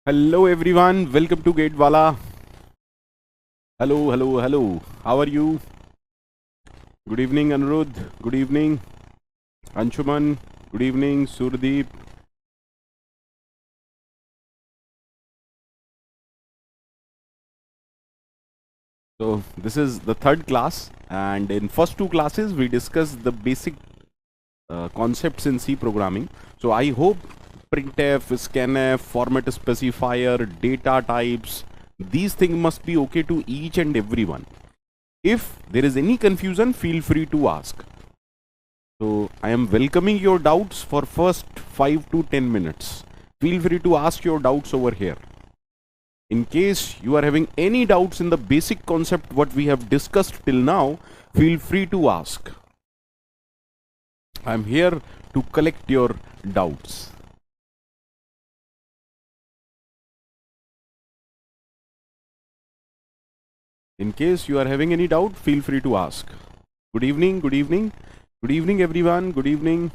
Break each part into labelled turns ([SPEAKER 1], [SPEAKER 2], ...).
[SPEAKER 1] Hello everyone, welcome to Gatewala. Hello, hello, hello. How are you? Good evening, Anirudh. Good evening, Anshuman. Good evening, Surdeep. So this is the third class, and in first two classes we discussed the basic concepts in C programming. So I hope printf, scanf, format specifier, data types, these things must be okay to each and everyone. If there is any confusion, feel free to ask. So I am welcoming your doubts for first 5 to 10 minutes. Feel free to ask your doubts over here. In case you are having any doubts in the basic concept what we have discussed till now, feel free to ask. I am here to collect your doubts. In case you are having any doubt, feel free to ask. Good evening, good evening. Good evening everyone, good evening.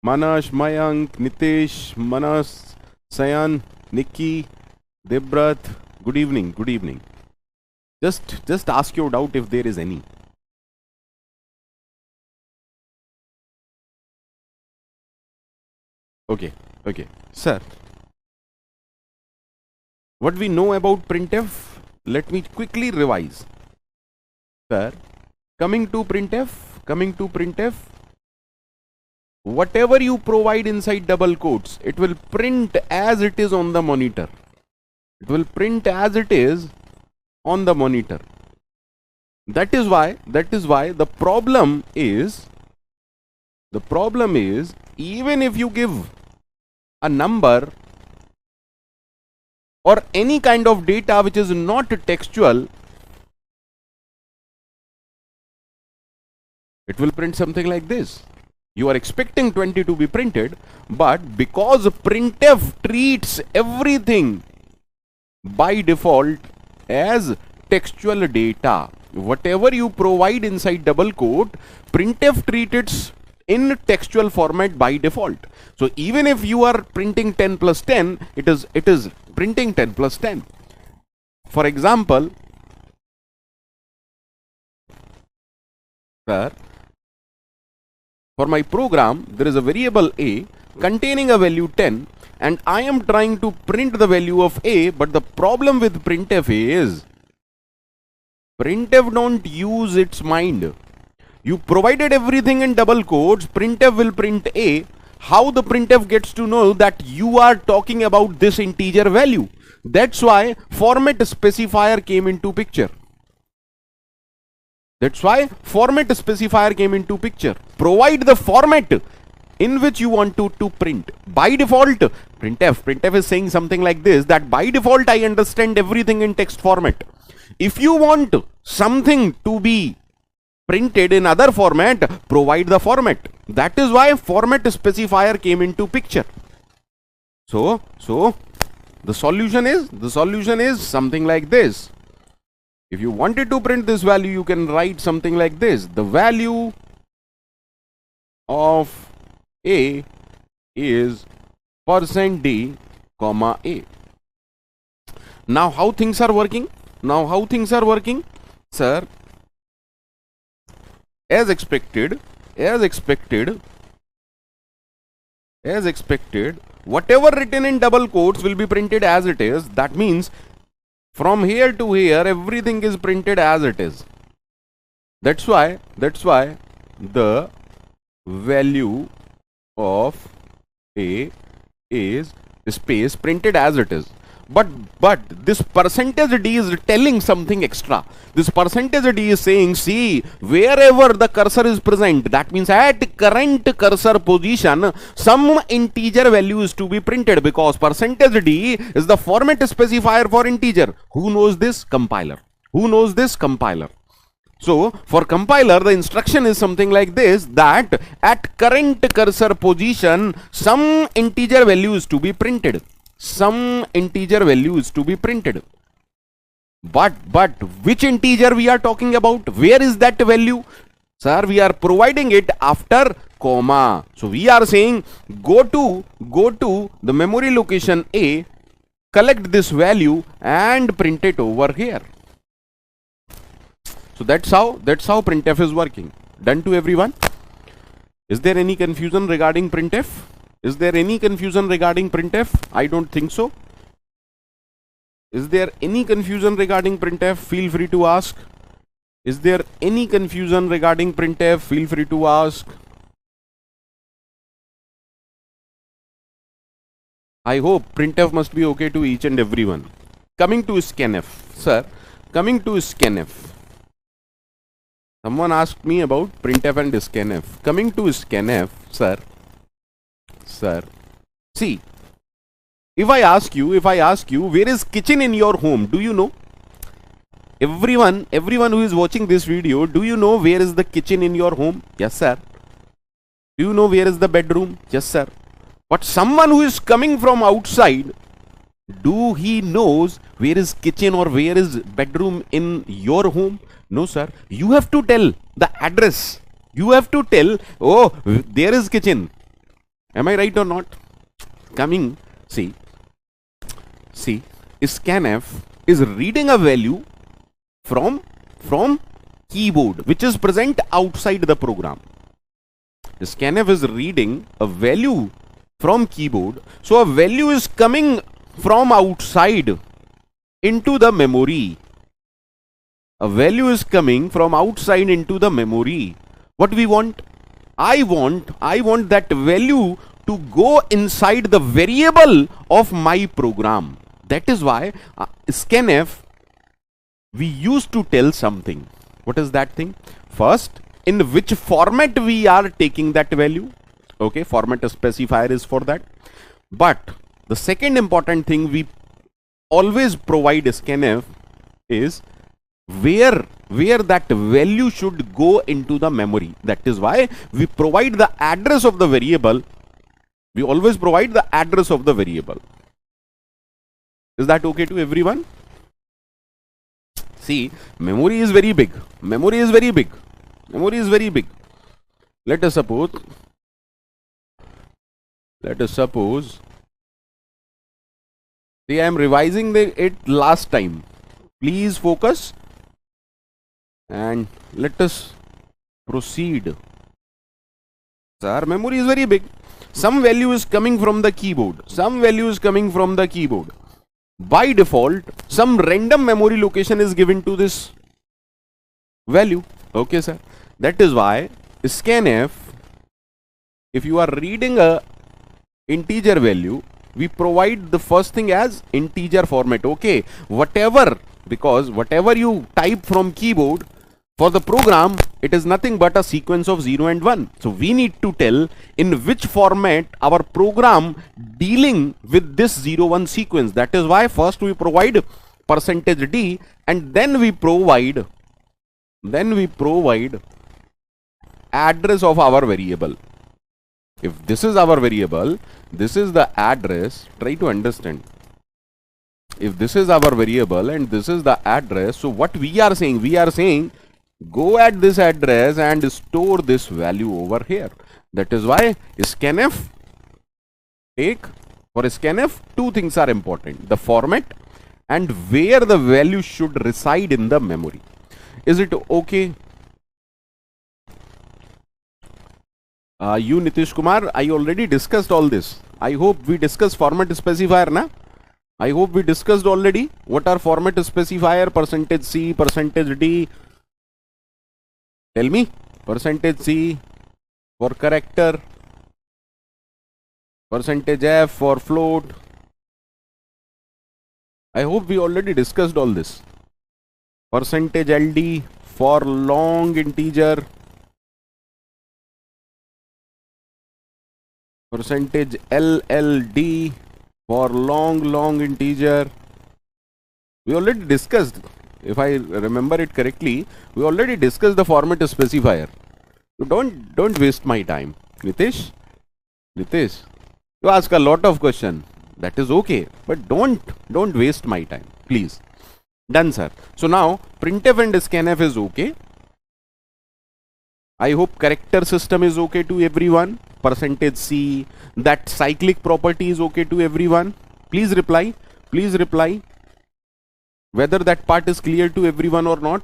[SPEAKER 1] Manash, Mayank, Nitesh, Manas, Sayan, Nikki, Debrat, good evening, good evening. Just ask your doubt if there is any. Okay, okay. Sir, what we know about printf, let me quickly revise. Sir, coming to printf, whatever you provide inside double quotes, it will print as it is on the monitor. It will print as it is on the monitor. That is why the problem is even if you give a number or any kind of data which is not textual, it will print something like this. You are expecting 20 to be printed, but because printf treats everything by default as textual data, whatever you provide inside double quote, printf treats it in textual format by default. So even if you are printing 10 plus 10, it is printing 10 plus 10. For example, sir, for my program there is a variable a containing a value 10, and I am trying to print the value of a, but the problem with printf is printf don't use its mind. You provided everything in double quotes, printf will print a. How the printf gets to know that you are talking about this integer value? That's why format specifier came into picture. That's why format specifier came into picture. Provide the format in which you want to print. By default, printf is saying something like this, that by default I understand everything in text format. If you want something to be printed in other format, provide the format. That is why format specifier came into picture. So the solution is something like this. If you wanted to print this value, you can write something like this: the value of a is %d, a. Now how things are working? Sir, as expected, whatever written in double quotes will be printed as it is. That means from here to here everything is printed as it is. That's why the value of a is space printed as it is. But this %d is telling something extra. This %d is saying, see, wherever the cursor is present, that means at current cursor position, some integer value is to be printed, because %d is the format specifier for integer. Who knows this? Compiler. Who knows this? Compiler. So for compiler, the instruction is something like this, that at current cursor position, some integer value is to be printed. Some integer value is to be printed. But which integer we are talking about? Where is that value? Sir, we are providing it after comma. So we are saying go to the memory location A collect this value and print it over here. So that's how printf is working. Done to everyone? Is there any confusion regarding printf? Is there any confusion regarding printf? I don't think so. Is there any confusion regarding printf? Feel free to ask. Is there any confusion regarding printf? Feel free to ask. I hope printf must be okay to each and everyone. Coming to scanf, sir. Coming to scanf. Someone asked me about printf and scanf. Coming to scanf, sir. See, if I ask you, where is kitchen in your home? Do you know? Everyone who is watching this video, do you know where is the kitchen in your home? Yes, sir. Do you know where is the bedroom? Yes, sir. But someone who is coming from outside, do he knows where is kitchen or where is bedroom in your home? No, sir. You have to tell the address. You have to tell, oh, there is kitchen. Am I right or not? Coming, see, scanf is reading a value from keyboard which is present outside the program. Scanf is reading a value from keyboard, so a value is coming from outside into the memory. A value is coming from outside into the memory. What we want? I want that value to go inside the variable of my program. That is why scanf, we used to tell something. What is that thing? First, in which format we are taking that value. Okay, format specifier is for that. But the second important thing we always provide scanf is where that value should go into the memory. That is why we provide the address of the variable. We always provide the address of the variable. Is that okay to everyone? See, memory is very big. Memory is very big. Memory is very big. Let us suppose, see, I am revising it last time. Please focus and let us proceed. Sir, memory is very big. Some value is coming from the keyboard. Some value is coming from the keyboard. By default, some random memory location is given to this value. Okay, sir. That is why scanf, if you are reading a integer value, we provide the first thing as integer format. Okay, because whatever you type from keyboard, for the program, it is nothing but a sequence of 0 and 1. So we need to tell in which format our program dealing with this 0 1 sequence. That is why first we provide %d and then we provide address of our variable. If this is our variable, this is the address. Try to understand. If this is our variable and this is the address, so what we are saying, go at this address and store this value over here. That is why scanf, for scanf, two things are important: the format and where the value should reside in the memory. Is it okay? You Nitish Kumar, I already discussed all this. I hope we discussed format specifier, na? I hope we discussed already what are format specifier, %c, %d. Tell me, %c for character, %f for float. I hope we already discussed all this. %ld for long integer, %lld for long integer. We already discussed, if I remember it correctly, we already discussed the format specifier. So don't waste my time. Nitish, you ask a lot of questions. That is okay, but don't waste my time, please. Done, sir. So now printf and scanf is okay. I hope character system is okay to everyone. %c, that cyclic property is okay to everyone. Please reply. Please reply whether that part is clear to everyone or not,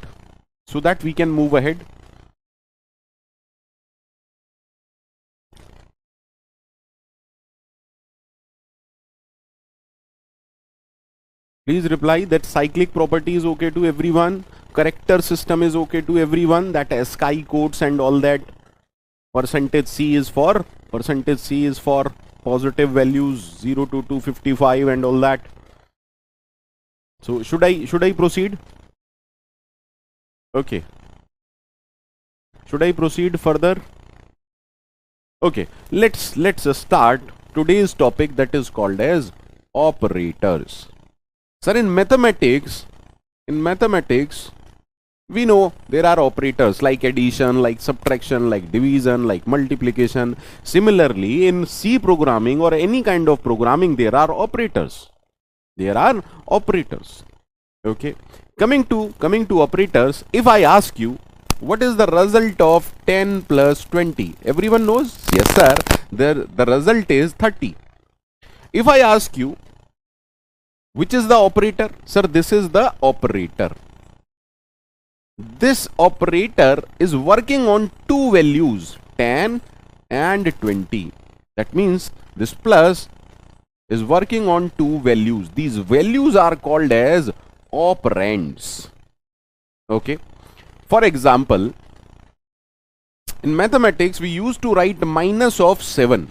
[SPEAKER 1] so that we can move ahead. Please reply that cyclic property is okay to everyone, character system is okay to everyone, that ASCII codes and all that. Percentage C is for positive values 0 to 255 and all that. So should I proceed? Okay. Should I proceed further? Okay, let's start today's topic, that is called as operators. Sir, in mathematics, we know there are operators like addition, like subtraction, like division, like multiplication. Similarly, in C programming or any kind of programming, there are operators. Okay. Coming to operators, if I ask you, what is the result of 10 plus 20? Everyone knows? Yes, sir. The result is 30. If I ask you, which is the operator? Sir, this is the operator. This operator is working on two values, 10 and 20. That means this plus is working on two values. These values are called as operands. Okay. For example, in mathematics, we used to write minus of 7.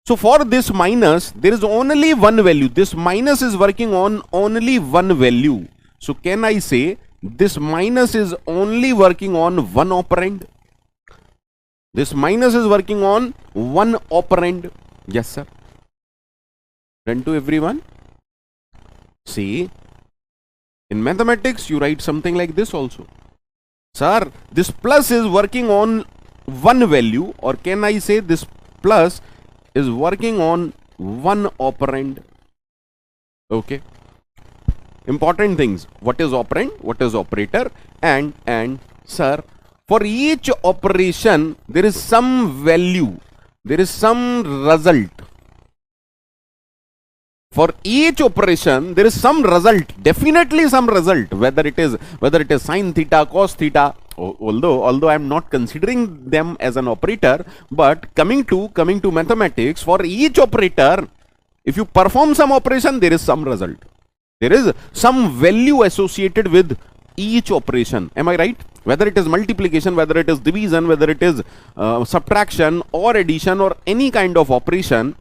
[SPEAKER 1] So for this minus, there is only one value. This minus is working on only one value. So can I say this minus is only working on one operand? This minus is working on one operand. Yes, sir. Done to everyone? See, in mathematics, you write something like this also. Sir, this plus is working on one value, or can I say this plus is working on one operand? Okay. Important things. What is operand? What is operator? And sir, for each operation, there is some value. There is some result. For each operation, there is some result. Definitely some result. Whether it is sin theta, cos theta. Although I am not considering them as an operator, but coming to mathematics, for each operator, if you perform some operation, there is some result. There is some value associated with each operation. Am I right? Whether it is multiplication, whether it is division, whether it is subtraction or addition or any kind of operation,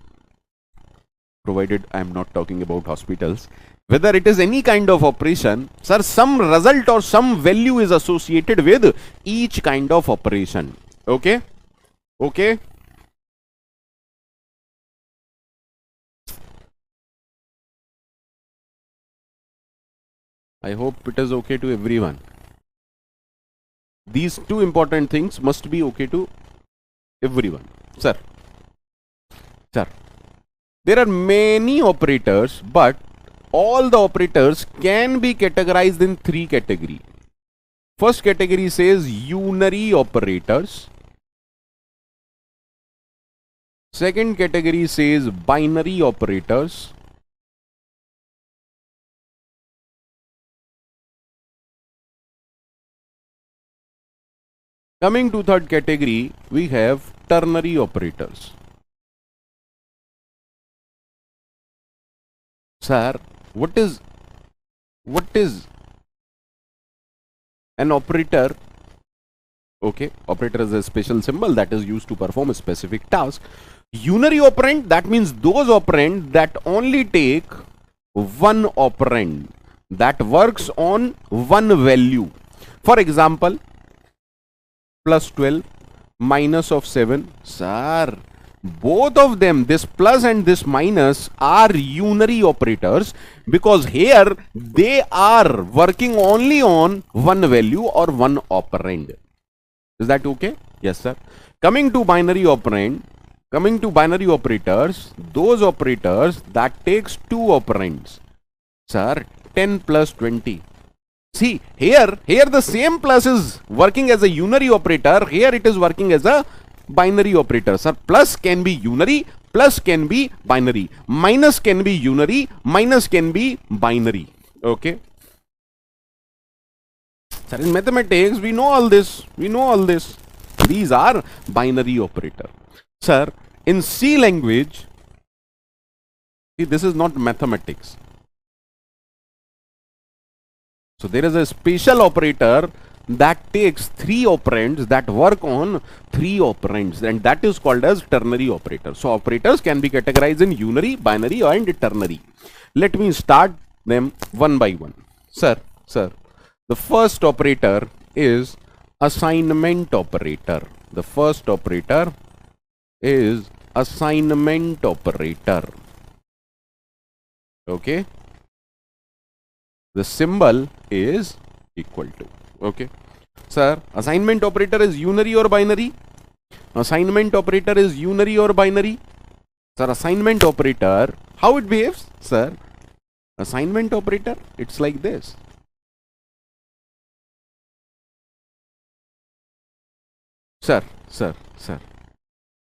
[SPEAKER 1] provided I am not talking about hospitals, whether it is any kind of operation, sir, some result or some value is associated with each kind of operation. Okay? Okay? I hope it is okay to everyone. These two important things must be okay to everyone. Sir, there are many operators, but all the operators can be categorized in three categories. First category says unary operators. Second category says binary operators. Coming to third category, we have ternary operators. Sir, what is an operator? Okay, operator is a special symbol that is used to perform a specific task. Unary operand, that means those operand that only take one operand, that works on one value. For example, plus 12, minus of 7. Sir, both of them, this plus and this minus, are unary operators because here they are working only on one value or one operand. Is that okay? Yes, sir. Coming to binary operators, those operators that takes two operands. Sir, 10 plus 20. See, here the same plus is working as a unary operator. Here it is working as a binary operator. Sir, plus can be unary, plus can be binary, minus can be unary, minus can be binary. Okay. Sir, in mathematics, we know all this. We know all this. These are binary operator. Sir, in C language, see, this is not mathematics. So there is a special operator that takes three operands, that work on three operands, and that is called as ternary operator. So operators can be categorized in unary, binary, and ternary. Let me start them one by one. Sir, the first operator is assignment operator. The first operator is assignment operator. Okay. The symbol is equal to. Okay. Sir, assignment operator is unary or binary? Assignment operator is unary or binary? Sir, assignment operator, how it behaves? Sir, assignment operator, it's like this. Sir.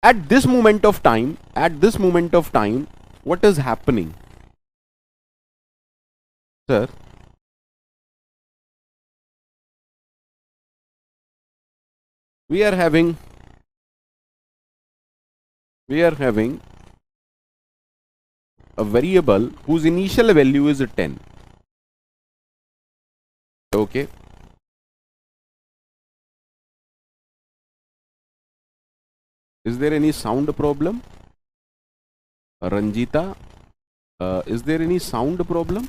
[SPEAKER 1] At this moment of time, what is happening? Sir, we are having a variable whose initial value is 10. Okay. Is there any sound problem? Ranjita, is there any sound problem?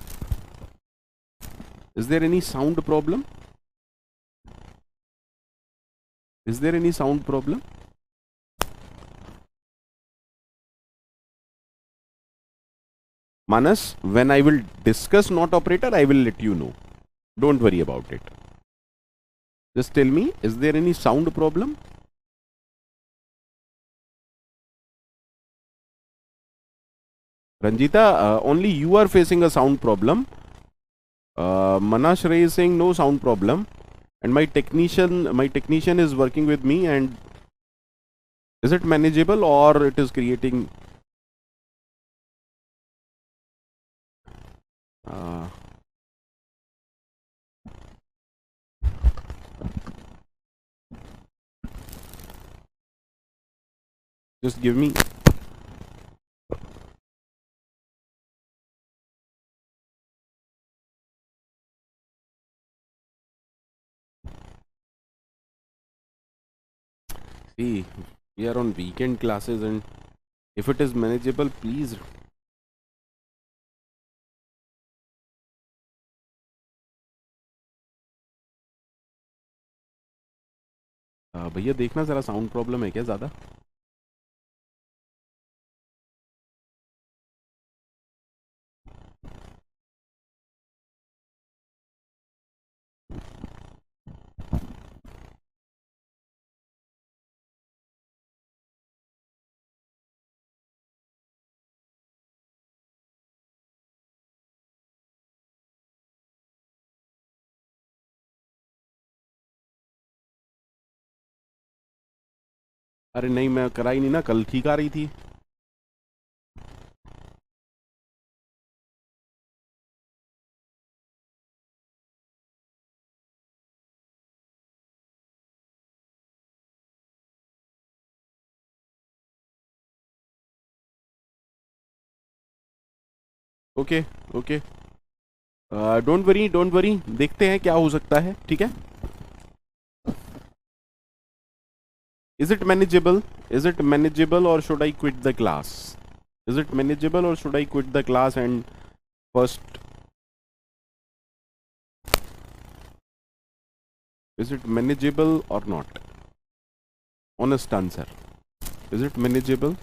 [SPEAKER 1] Is there any sound problem? Is there any sound problem? Manas, when I will discuss not operator, I will let you know. Don't worry about it. Just tell me, is there any sound problem? Ranjita, only you are facing a sound problem. Manash Ray is saying no sound problem, and my technician is working with me. And is it manageable or it is creating? Just give me. See, we are on weekend classes, and if it is manageable, please. भैया देखना जरा sound problem है क्या ज़्यादा? अरे नहीं, मैं कराई नहीं ना, कल ठीक आ रही थी. ओके, डोंट वरी, देखते हैं क्या हो सकता है. ठीक है. Is it manageable? Or should I quit the class? Is it manageable or should I quit the class and first? Is it manageable or not? Honest answer. Is it manageable?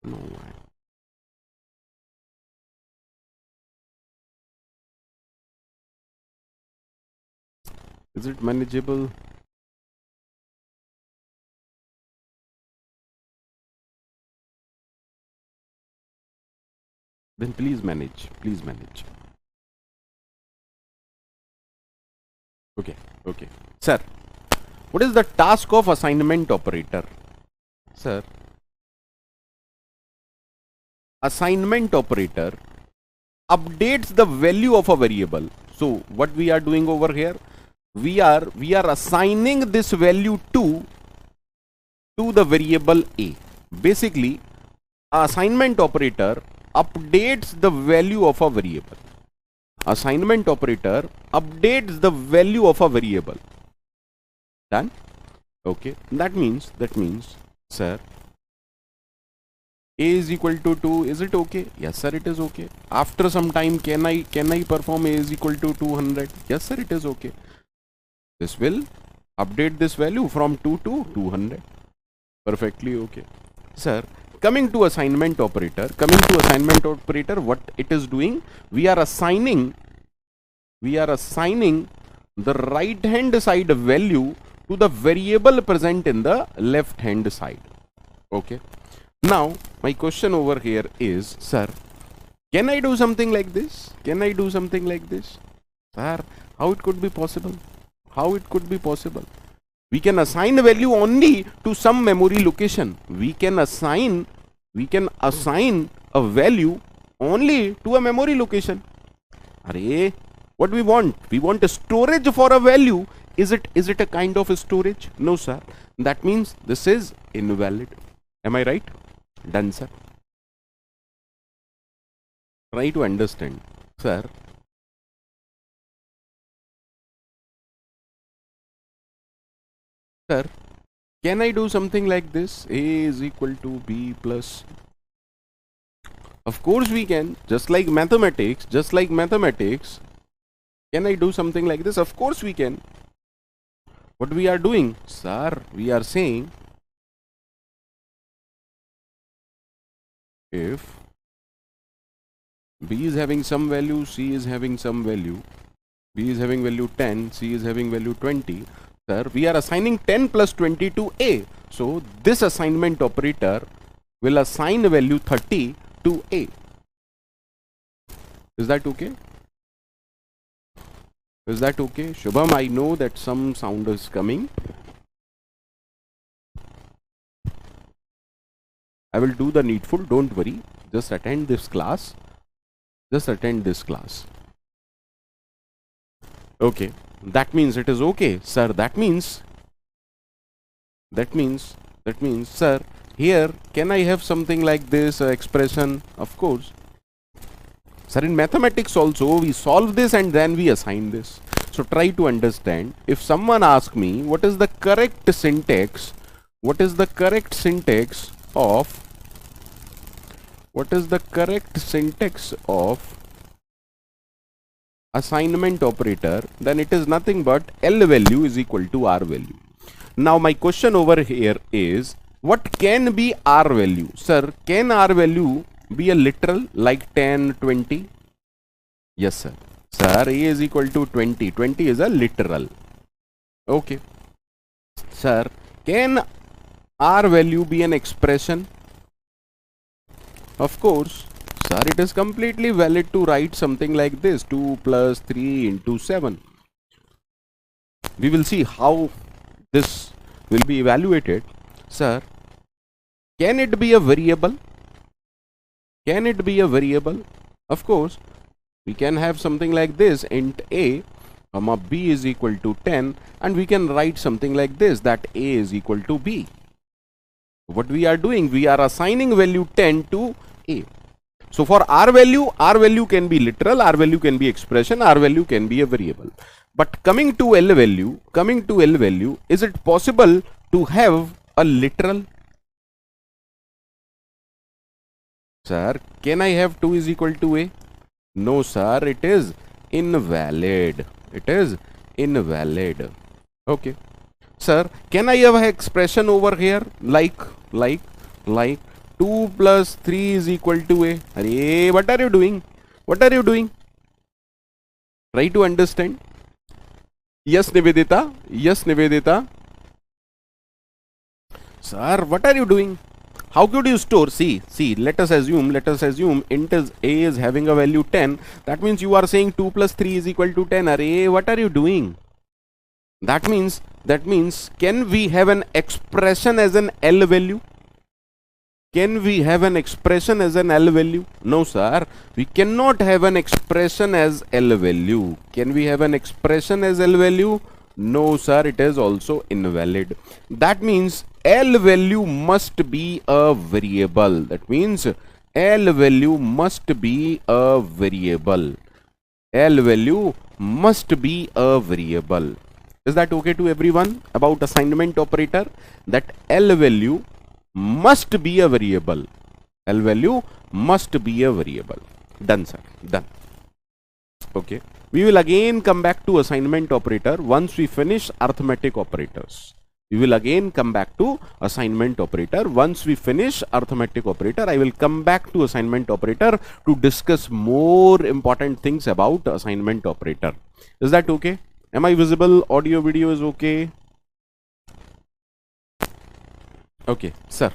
[SPEAKER 1] No. Is it manageable? Then please manage. Okay. Sir, What is the task of assignment operator? Sir, assignment operator updates the value of a variable. So what we are doing over here, we are assigning this value to the variable a. Basically, assignment operator updates the value of a variable. Assignment operator updates the value of a variable. Done? Okay. That means, sir, a is equal to 2. Is it okay? Yes, sir, it is okay. After some time, can I perform a is equal to 200? Yes, sir, it is okay. This will update this value from 2 to 200. Perfectly okay. Sir, coming to assignment operator, what it is doing, we are assigning the right hand side value to the variable present in the left hand side. Okay. Now, my question over here is, sir, can I do something like this? Can I do something like this? Sir, how it could be possible? How it could be possible? We can assign a value only to some memory location. We can assign a value only to a memory location. Array, what we want? We want a storage for a value. Is it a kind of a storage? No, sir. That means this is invalid. Am I right? Done, sir. Try to understand, sir. Sir, can I do something like this? A is equal to B plus. Of course we can. Just like mathematics. Can I do something like this? Of course we can. What we are doing, sir, we are saying if B is having some value, C is having some value, B is having value 10, C is having value 20, sir, we are assigning 10 plus 20 to A. So this assignment operator will assign value 30 to A. Is that okay? Is that okay? Shubham, I know that some sound is coming. I will do the needful, don't worry. Just attend this class. Okay. That means it is okay, sir. That means, sir, here, can I have something like this expression? Of course. Sir, in mathematics also, we solve this and then we assign this. So try to understand. If someone asks me, what is the correct syntax of assignment operator, then it is nothing but L value is equal to R value. Now my question over here is, what can be R value? Sir, can R value be a literal like 10, 20? Yes, sir. Sir, A is equal to 20. 20 is a literal. Okay. Sir, can R value be an expression? Of course. Sir, it is completely valid to write something like this, 2 plus 3 into 7. We will see how this will be evaluated. Sir, can it be a variable? Can it be a variable? Of course, we can have something like this, int a, comma b is equal to 10, and we can write something like this, that a is equal to b. What we are doing, we are assigning value 10 to a. So for R value can be literal, R value can be expression, R value can be a variable. But coming to L value, is it possible to have a literal? Sir, can I have 2 is equal to A? No, sir, it is invalid. It is invalid. Okay. Sir, can I have an expression over here like 2 plus 3 is equal to A? Arey, what are you doing? What are you doing? Try to understand. Yes, Nivedita. Yes, Nivedita. Sir, what are you doing? How could you store? See, let us assume int is A is having a value 10. That means you are saying 2 plus 3 is equal to 10. Arey, what are you doing? That means can we have an expression as an L value? Can we have an expression as an L value? No, sir. We cannot have an expression as L value. Can we have an expression as L value? No, sir. It is also invalid. That means L value must be a variable. That means L value must be a variable. L value must be a variable. Is that okay to everyone about assignment operator? That L value must be a variable. L value must be a variable. Done, sir. Done. Okay. We will again come back to assignment operator once we finish arithmetic operators. We will again come back to assignment operator. Once we finish arithmetic operator, I will come back to assignment operator to discuss more important things about assignment operator. Is that okay? Am I visible? Audio, video is okay? Okay, sir.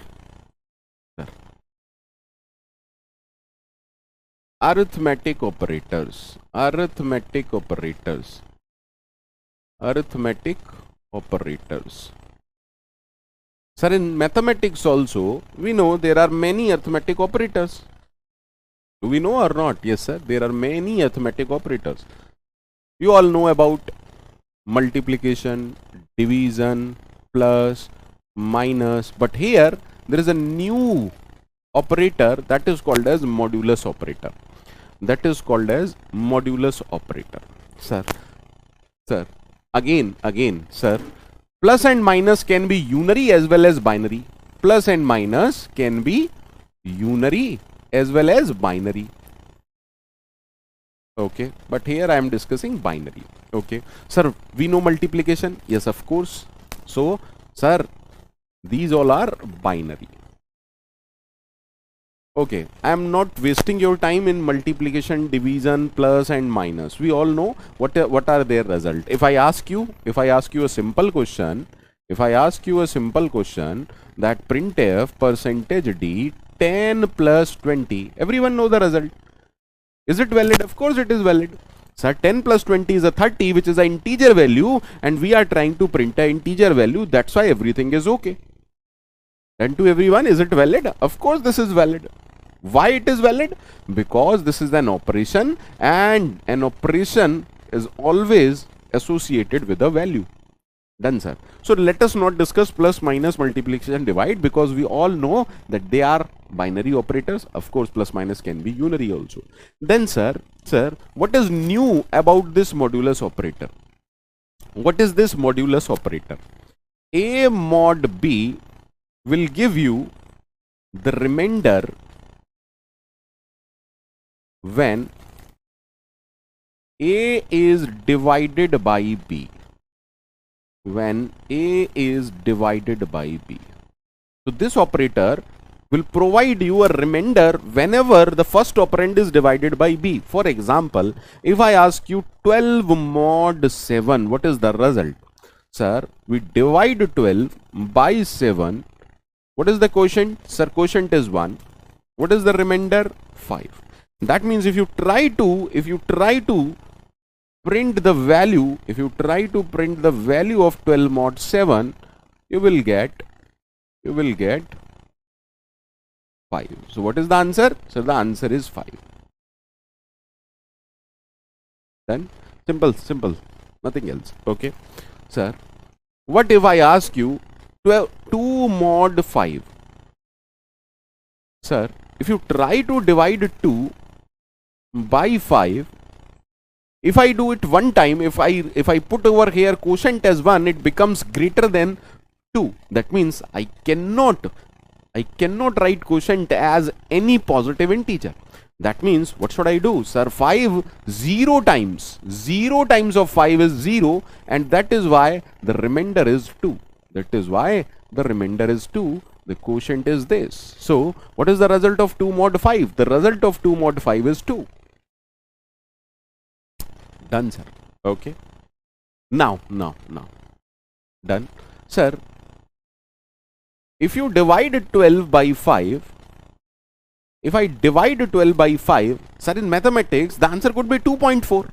[SPEAKER 1] Arithmetic operators. Arithmetic operators. Arithmetic operators. Sir, in mathematics also, we know there are many arithmetic operators. Do we know or not? Yes, sir. There are many arithmetic operators. You all know about multiplication, division, plus, minus. But here, there is a new operator that is called as modulus operator. That is called as modulus operator. Sir, again, sir. Plus and minus can be unary as well as binary. Plus and minus can be unary as well as binary. Okay, but here I am discussing binary. Okay, sir, we know multiplication. Yes, of course. So, sir, these all are binary. Okay, I am not wasting your time in multiplication, division, plus and minus. We all know what are their result. If I ask you a simple question, that printf percentage d 10 plus 20, everyone know the result. Is it valid? Of course it is valid. Sir, 10 plus 20 is a 30, which is an integer value, and we are trying to print an integer value. That's why everything is okay. And to everyone, is it valid? Of course this is valid. Why it is valid? Because this is an operation, and an operation is always associated with a value. Done, sir. So let us not discuss plus, minus, multiplication, divide, because we all know that they are binary operators. Of course, plus minus can be unary also. Then, sir, what is new about this modulus operator? What is this modulus operator? A mod B will give you the remainder when A is divided by B. When A is divided by B. So this operator will provide you a remainder whenever the first operand is divided by B. For example, if I ask you 12 mod 7, what is the result? Sir, we divide 12 by 7. What is the quotient? Sir, quotient is 1. What is the remainder? 5. That means if you try to print the value, of 12 mod 7, you will get 5. So what is the answer? So the answer is 5. Then simple, nothing else. Okay, sir, what if I ask you 2 mod 5? Sir, if you try to divide 2 by 5, if I do it one time, if I put over here quotient as 1, it becomes greater than 2. That means I cannot write quotient as any positive integer. That means what should I do? Sir, 5 0 times of 5 is 0, and that is why the remainder is 2. That is why the remainder is 2. The quotient is this. So what is the result of 2 mod 5? The result of 2 mod 5 is 2. Done, sir. Okay. Now. Done. Sir, if you divide 12 by 5, if I divide 12 by 5, sir, in mathematics, the answer could be 2.4.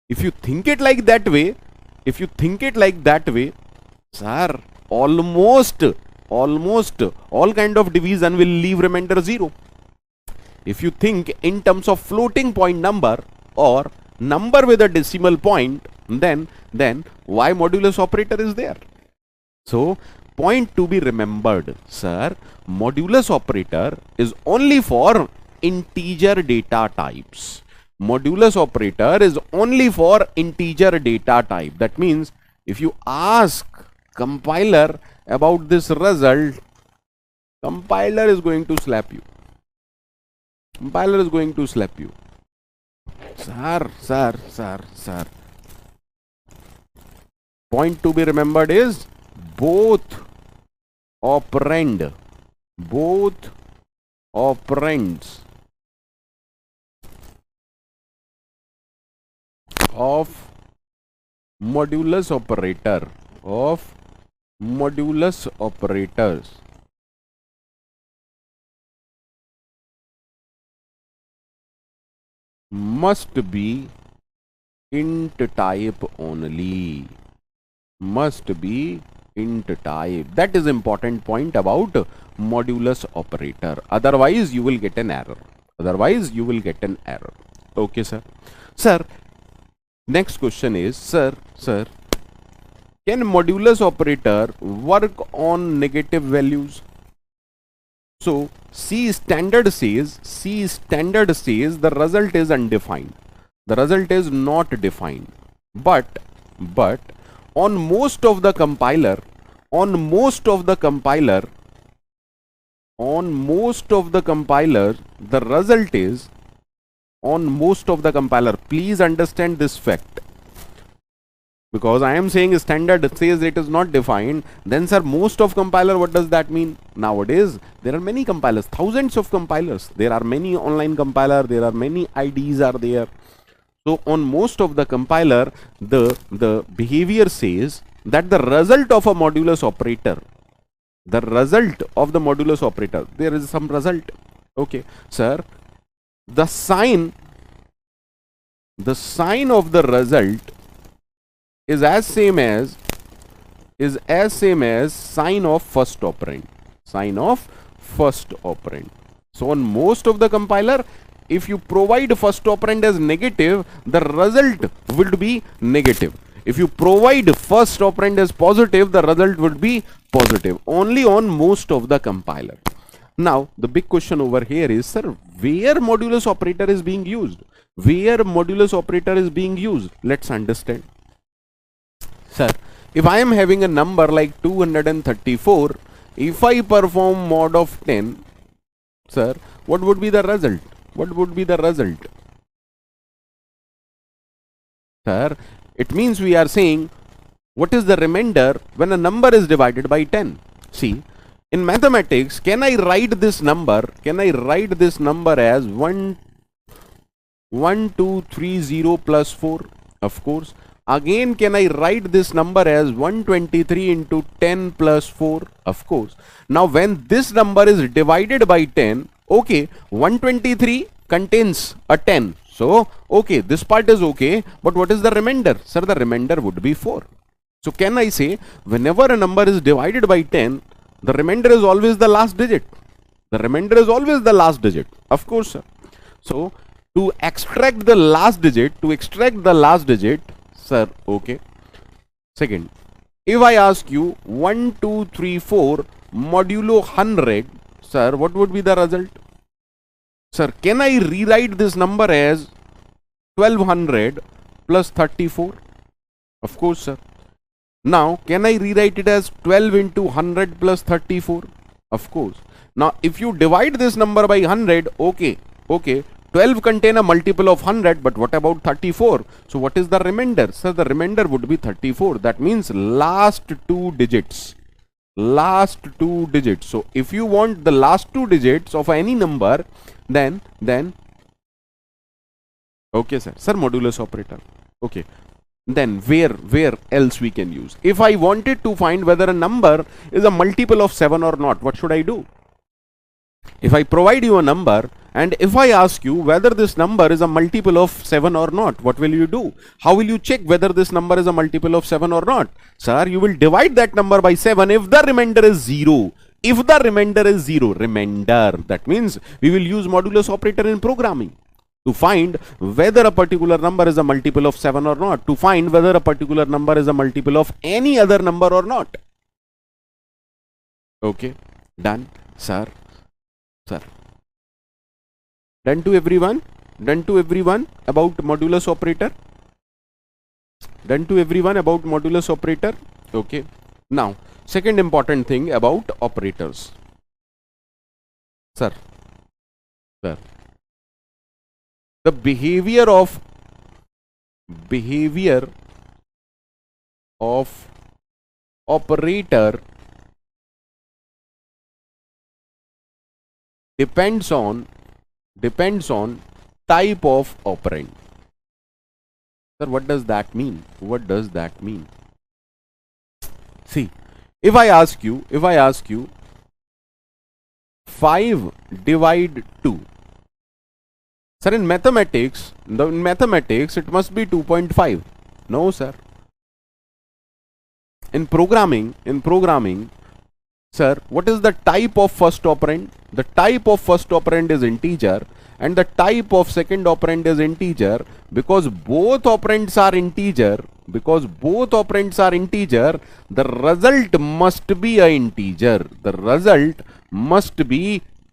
[SPEAKER 1] If you think it like that way, if you think it like that way, sir, almost all kind of division will leave remainder 0. If you think in terms of floating point number or number with a decimal point, then why modulus operator is there? So point to be remembered, sir, modulus operator is only for integer data types. Modulus operator is only for integer data type. That means if you ask compiler about this result, compiler is going to slap you. Compiler is going to slap you. Sir. Point to be remembered is both operands of modulus operators must be int type only. Must be int type. That is important point about modulus operator. Otherwise you will get an error. Okay, sir. Sir, next question is, sir, can modulus operator work on negative values? So C standard says the result is undefined. The result is not defined. But on most of the compiler, the result is on most of the compiler. Please understand this fact. Because I am saying standard says it is not defined, then sir, most of compiler, what does that mean? Nowadays there are many compilers, thousands of compilers, there are many online compiler, there are many IDs are there. So on most of the compiler, the behavior says that the result of a modulus operator, there is some result. Okay, sir, the sign of the result is as same as sign of first operand. So on most of the compiler, if you provide first operand as negative, the result would be negative. If you provide first operand as positive, the result would be positive. Only on most of the compiler. Now the big question over here is, sir, where modulus operator is being used? Let's understand. Sir, if I am having a number like 234, if I perform mod of 10, sir, what would be the result? Sir, it means we are saying what is the remainder when a number is divided by 10. See, in mathematics, can I write this number as 1230 plus 4? Of course. Again, can I write this number as 123 into 10 plus 4? Of course. Now, when this number is divided by 10, okay, 123 contains a 10. So, okay, this part is okay, but what is the remainder? Sir, the remainder would be 4. So, can I say, whenever a number is divided by 10, the remainder is always the last digit? Of course, sir. So, to extract the last digit, sir, okay. Second, if I ask you 1, 2, 3, 4 modulo 100, sir, what would be the result? Sir, can I rewrite this number as 1200 plus 34? Of course, sir. Now, can I rewrite it as 12 into 100 plus 34? Of course. Now, if you divide this number by 100, okay, 12 contain a multiple of 100, but what about 34? So what is the remainder? Sir, the remainder would be 34. That means last two digits. So if you want the last two digits of any number, then okay, sir. Sir, modulus operator. Okay. Then where else we can use? If I wanted to find whether a number is a multiple of 7 or not, what should I do? If I provide you a number And if I ask you whether this number is a multiple of 7 or not, what will you do? How will you check whether this number is a multiple of 7 or not? Sir, you will divide that number by 7 if the remainder is 0. If the remainder is 0, remainder, that means we will use modulus operator in programming to find whether a particular number is a multiple of 7 or not, to find whether a particular number is a multiple of any other number or not. Okay, done, sir. Done to everyone? Done to everyone about modulus operator? Done to everyone about modulus operator? Okay. Now, second important thing about operators. Sir. The behavior of operator depends on type of operand. Sir, what does that mean? What does that mean? See, if I ask you 5 divide 2. Sir, in mathematics it must be 2.5. No, sir. In programming, sir, what is the type of first operand? The type of first operand is integer and the type of second operand is integer. Because both operands are integer, the result must be a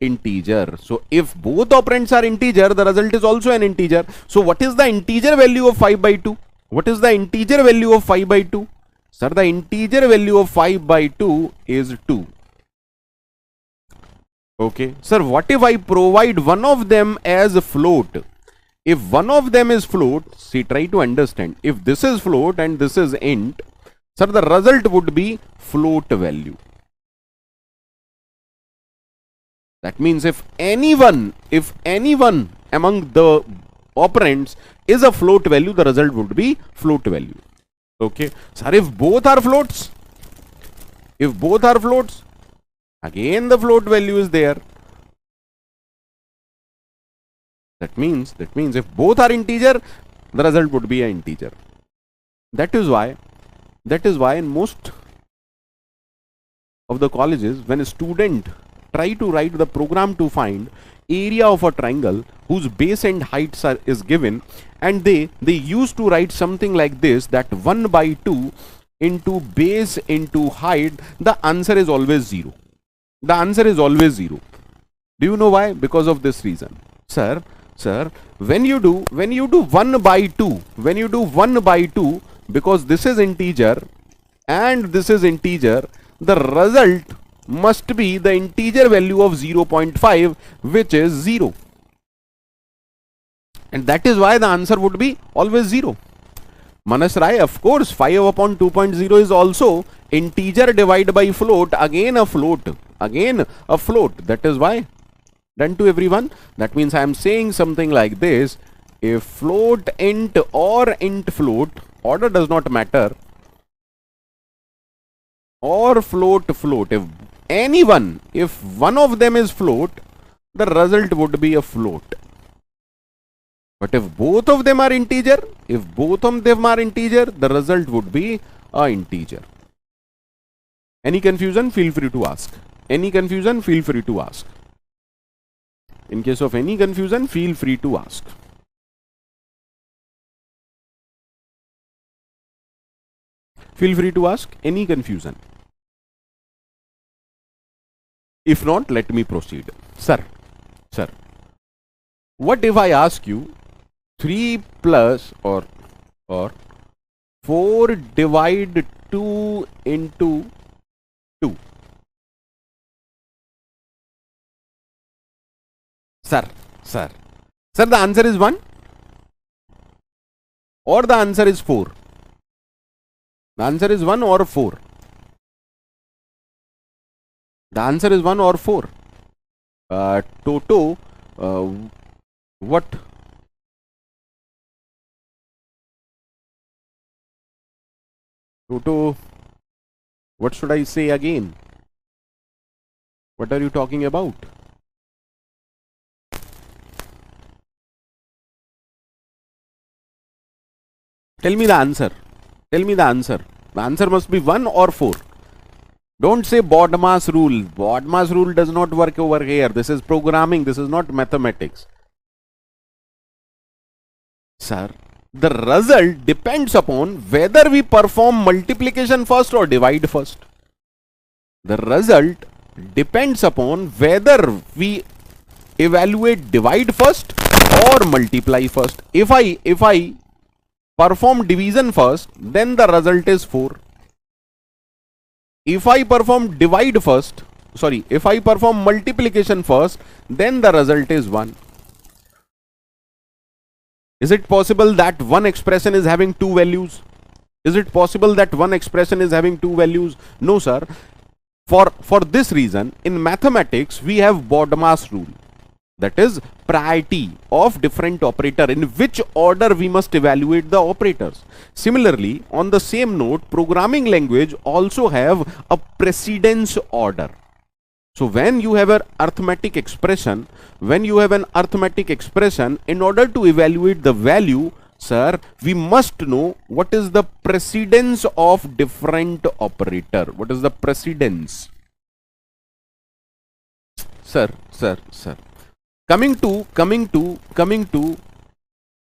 [SPEAKER 1] integer. So if both operands are integer, the result is also an integer. So what is the integer value of 5 by 2? What is the integer value of 5 by 2? Sir, the integer value of 5 by 2 is 2. Okay. Sir, what if I provide one of them as a float? If one of them is float, see, try to understand. If this is float and this is int, sir, the result would be float value. That means if anyone among the operands is a float value, the result would be float value. Okay. Sir, if both are floats, again the float value is there. That means if both are integer, the result would be an integer. That is why in most of the colleges, when a student try to write the program to find area of a triangle whose base and heights is given, and they used to write something like this, that 1 by 2 into base into height, the answer is always 0. The answer is always 0. Do you know why? Because of this reason. Sir, when you do 1 by 2, because this is integer and this is integer, the result must be the integer value of 0.5, which is 0. And that is why the answer would be always 0. Manas Rai, of course, 5 upon 2.0 is also integer divided by float, again a float. That is why. Done to everyone? That means I am saying something like this: if float int or int float, order does not matter, or float, if one of them is float, the result would be a float. But if both of them are integer, the result would be a integer. Any confusion? Feel free to ask. In case of any confusion, feel free to ask. Feel free to ask any confusion. If not, let me proceed. Sir, what if I ask you 3 plus or 4 divide 2 into 2? Sir, the answer is 1 or the answer is 4? The answer is 1 or 4? The answer is 1 or 4. Toto, what? Toto, what should I say again? What are you talking about? Tell me the answer. Tell me the answer. The answer must be 1 or 4. Don't say BODMAS rule. BODMAS rule does not work over here. This is programming. This is not mathematics. Sir, the result depends upon whether we perform multiplication first or divide first. The result depends upon whether we evaluate divide first or multiply first. If I perform division first, then the result is 4. If I perform divide first, if I perform multiplication first, then the result is 1. Is it possible that one expression is having 2 values? Is it possible that one expression is having 2 values? No, sir. For this reason, in mathematics, we have BODMAS rule. That is priority of different operator, in which order we must evaluate the operators. Similarly, on the same note, programming language also have a precedence order. So when you have an arithmetic expression, in order to evaluate the value, sir, we must know what is the precedence of different operator. What is the precedence? Sir. Coming to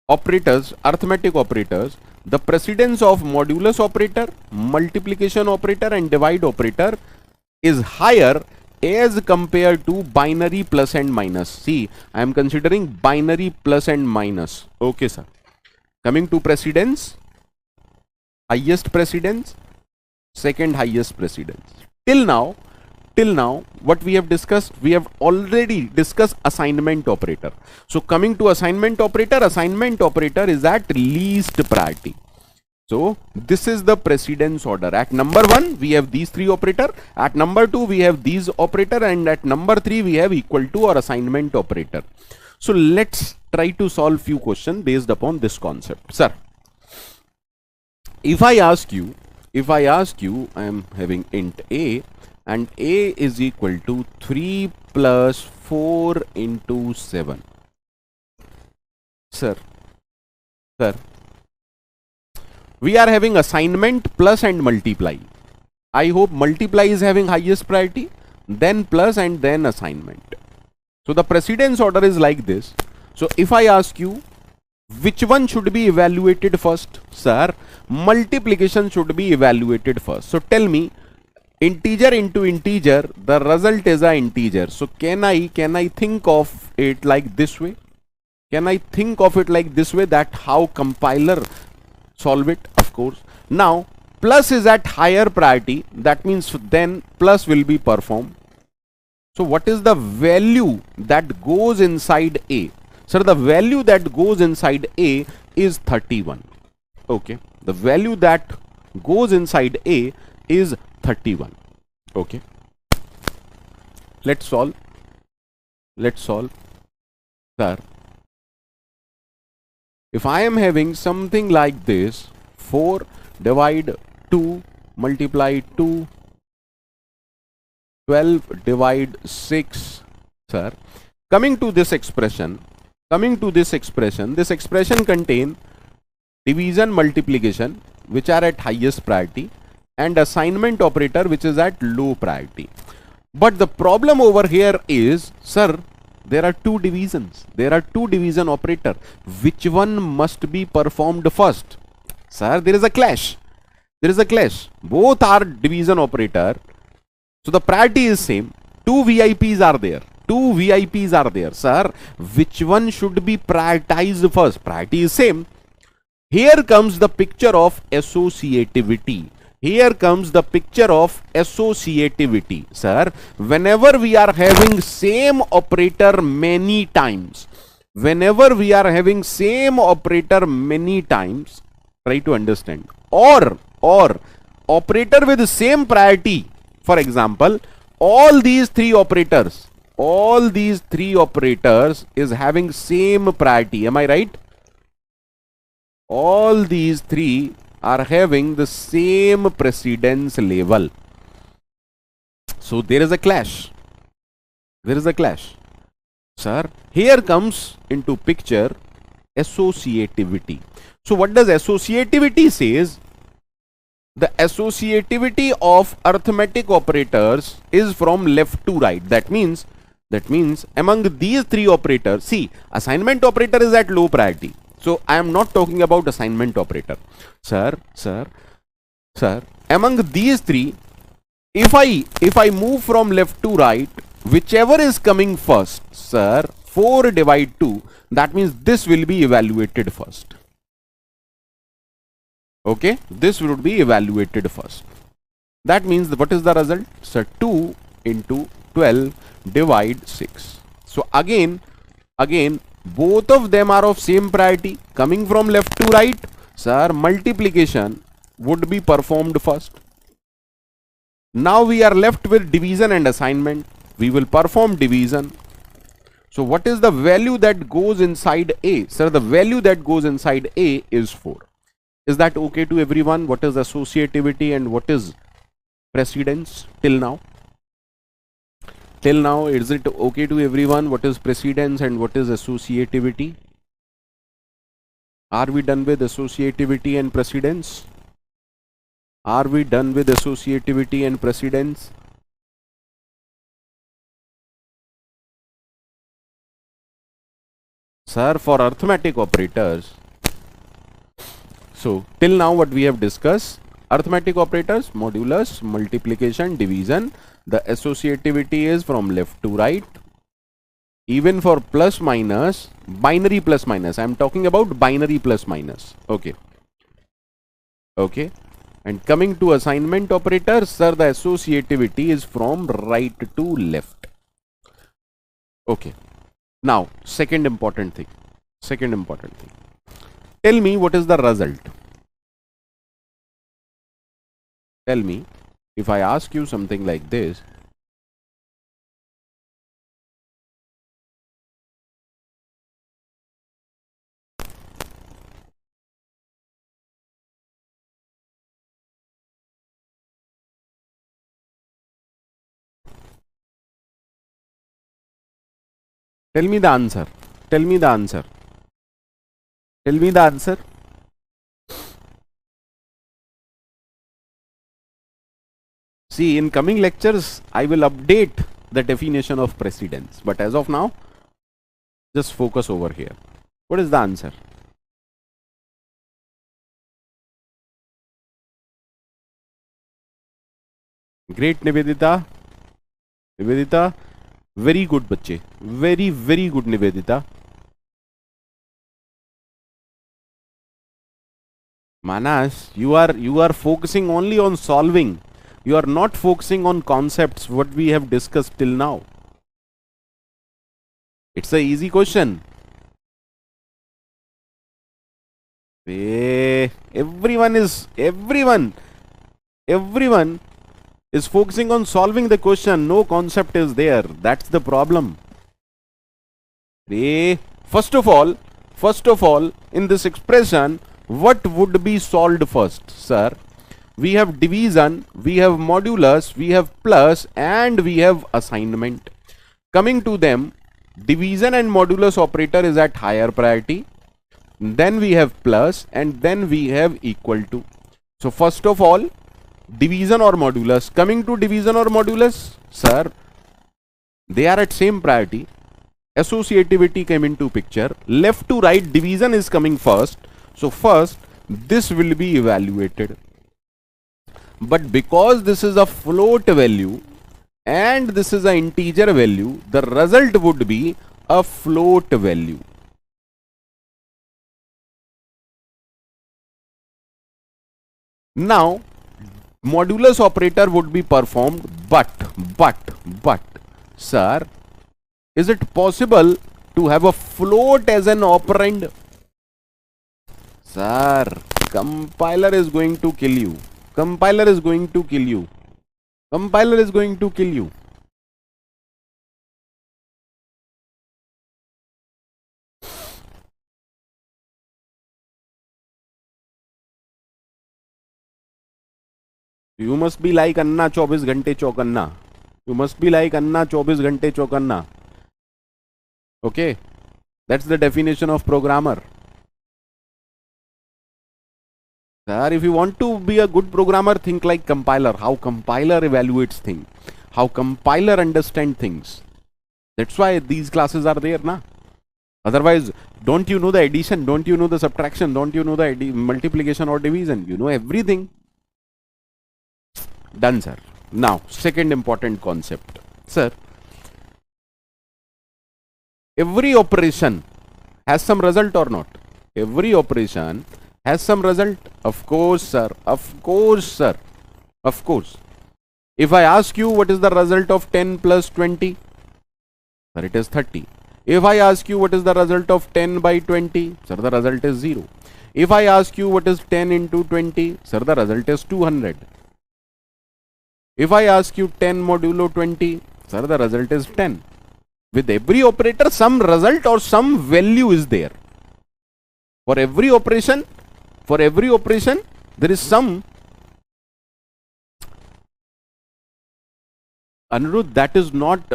[SPEAKER 1] operators, arithmetic operators, the precedence of modulus operator, multiplication operator and divide operator is higher as compared to binary plus and minus. See, I am considering binary plus and minus. Okay, sir. Coming to precedence, highest precedence, second highest precedence. Till now, what we have discussed, we have already discussed assignment operator. So coming to assignment operator is at least priority. So this is the precedence order. At number 1, we have these 3 operator. At number 2, we have these operator. And at number 3, we have equal to or assignment operator. So let's try to solve few questions based upon this concept. Sir, if I ask you, I am having int a, and a is equal to 3 plus 4 into 7. Sir, we are having assignment plus and multiply. I hope multiply is having highest priority, then plus and then assignment. So the precedence order is like this. So if I ask you, which one should be evaluated first? Sir, multiplication should be evaluated first. So tell me, integer into integer, the result is an integer. So can I think of it like this way? That how compiler solve it? Of course. Now plus is at higher priority, that means then plus will be performed. So what is the value that goes inside a? Sir, the value that goes inside a is 31. Okay, the value that goes inside a is 31. Okay, let's solve. Sir, if I am having something like this, 4 divide 2 multiply 2, 12 divide 6, sir, coming to this expression, this expression contain division, multiplication, which are at highest priority, and assignment operator, which is at low priority. But the problem over here is, sir, there are 2 divisions. There are 2 division operator. Which one must be performed first? Sir, there is a clash. Both are division operator. So the priority is same. 2 VIPs are there. Sir, which one should be prioritized first? Priority is same. Here comes the picture of associativity. Sir, whenever we are having same operator many times, try to understand, or operator with the same priority. For example, all these three operators is having same priority. Am I right? All these three are having the same precedence level. So there is a clash. Sir, here comes into picture Associativity. So what does associativity says? The associativity of arithmetic operators is from left to right. That means among these three operators, see, assignment operator is at low priority. So I am not talking about assignment operator. Sir, among these three, if I move from left to right, whichever is coming first, sir, 4 divide 2, that means this will be evaluated first. Okay, this would be evaluated first. That means what is the result? So 2 into 12 divide 6. So again, both of them are of same priority. Coming from left to right, sir, multiplication would be performed first. Now we are left with division and assignment. We will perform division. So what is the value that goes inside A? Sir, the value that goes inside A is 4. Is that okay to everyone? What is associativity and what is precedence till now? Till now, is it okay to everyone? What is precedence and what is associativity? Are we done with associativity and precedence? Are we done with associativity and precedence? Sir, for arithmetic operators, so till now what we have discussed, arithmetic operators, modulus, multiplication, division, the associativity is from left to right. Even for plus minus, binary plus minus, I am talking about binary plus minus. Okay. And coming to assignment operators, sir, the associativity is from right to left. Okay. Now, second important thing. Tell me what is the result. Tell me, if I ask you something like this, tell me the answer. Tell me the answer. Tell me the answer. See, in coming lectures, I will update the definition of precedence. But as of now, just focus over here. What is the answer? Great, Nivedita. Nivedita, very good, bachche. Very, very good, Nivedita. Manas, you are focusing only on solving. You are not focusing on concepts, what we have discussed till now. It's an easy question. Everyone is focusing on solving the question. No concept is there. That's the problem. First of all, in this expression, what would be solved first, sir? We have division, we have modulus, we have plus, and we have assignment. Coming to them, division and modulus operator is at higher priority. Then we have plus, and then we have equal to. So first of all, division or modulus. Coming to division or modulus, sir, they are at same priority. Associativity came into picture. Left to right, division is coming first. So first, this will be evaluated. But because this is a float value and this is an integer value, the result would be a float value. Now, modulus operator would be performed, but, sir, is it possible to have a float as an operand? Sir, compiler is going to kill you. Compiler is going to kill you. Compiler is going to kill you. You must be like Anna 24 घंटे चौकन्ना. You must be like Anna 24 घंटे चौकन्ना. Okay, that's the definition of programmer. Sir, if you want to be a good programmer, think like compiler. How compiler evaluates things. How compiler understand things. That's why these classes are there, na? Otherwise, don't you know the addition? Don't you know the subtraction? Don't you know the multiplication or division? You know everything. Done, sir. Now, second important concept. Sir, every operation has some result or not? Every operation has some result? Of course, sir. Of course, sir. Of course. If I ask you what is the result of 10 plus 20, sir, it is 30. If I ask you what is the result of 10 by 20, sir, the result is 0. If I ask you what is 10 into 20, sir, the result is 200. If I ask you 10 modulo 20, sir, the result is 10. With every operator, some result or some value is there. For every operation, there is some. Anirudh, that is not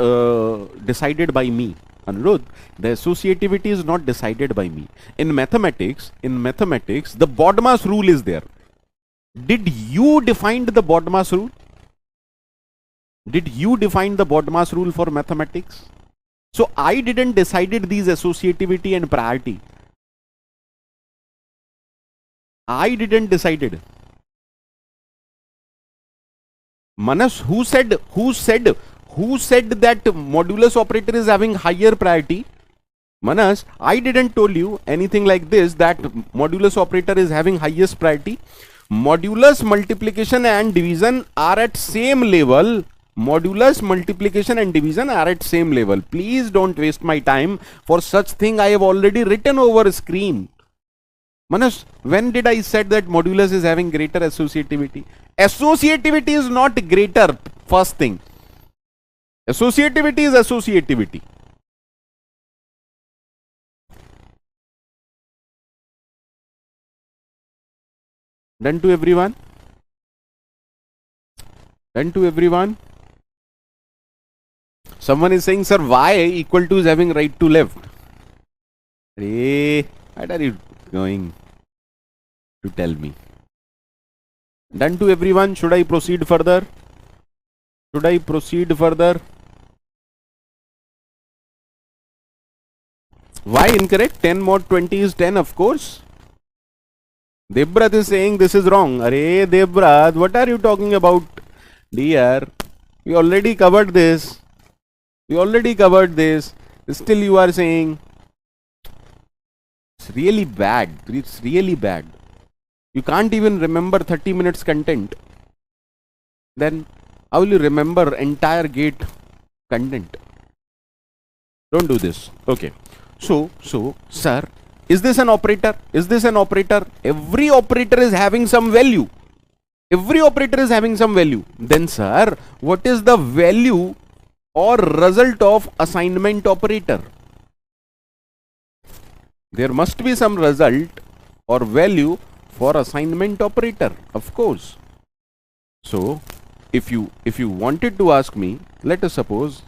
[SPEAKER 1] decided by me. Anirudh, the associativity is not decided by me. In mathematics, the BODMAS rule is there. Did you define the BODMAS rule? Did you define the BODMAS rule for mathematics? So I didn't decided these associativity and priority. I didn't decided. Manas, who said that modulus operator is having higher priority? Manas, I didn't told you anything like this, that modulus operator is having highest priority. Modulus multiplication and division are at same level. Modulus multiplication and division are at same level. Please don't waste my time for such thing. I have already written over screen. Manas, when did I said that modulus is having greater associativity? Associativity is not greater, first thing. Associativity is associativity. Done to everyone? Done to everyone? Someone is saying, sir, y equal to is having right to left. Hey, what are you going to tell me? Done to everyone? Should I proceed further? Should I proceed further? Why incorrect? 10 mod 20 is 10, of course. Debrat is saying this is wrong. Arey Debrat, what are you talking about? Dear, we already covered this. We already covered this. Still you are saying it's really bad. It's really bad. You can't even remember 30 minutes content. Then how will you remember entire gate content? Don't do this. Okay. So, sir, is this an operator? Is this an operator? Every operator is having some value. Every operator is having some value. Then, sir, what is the value or result of assignment operator? There must be some result or value for assignment operator, of course. So, if you wanted to ask me, let us suppose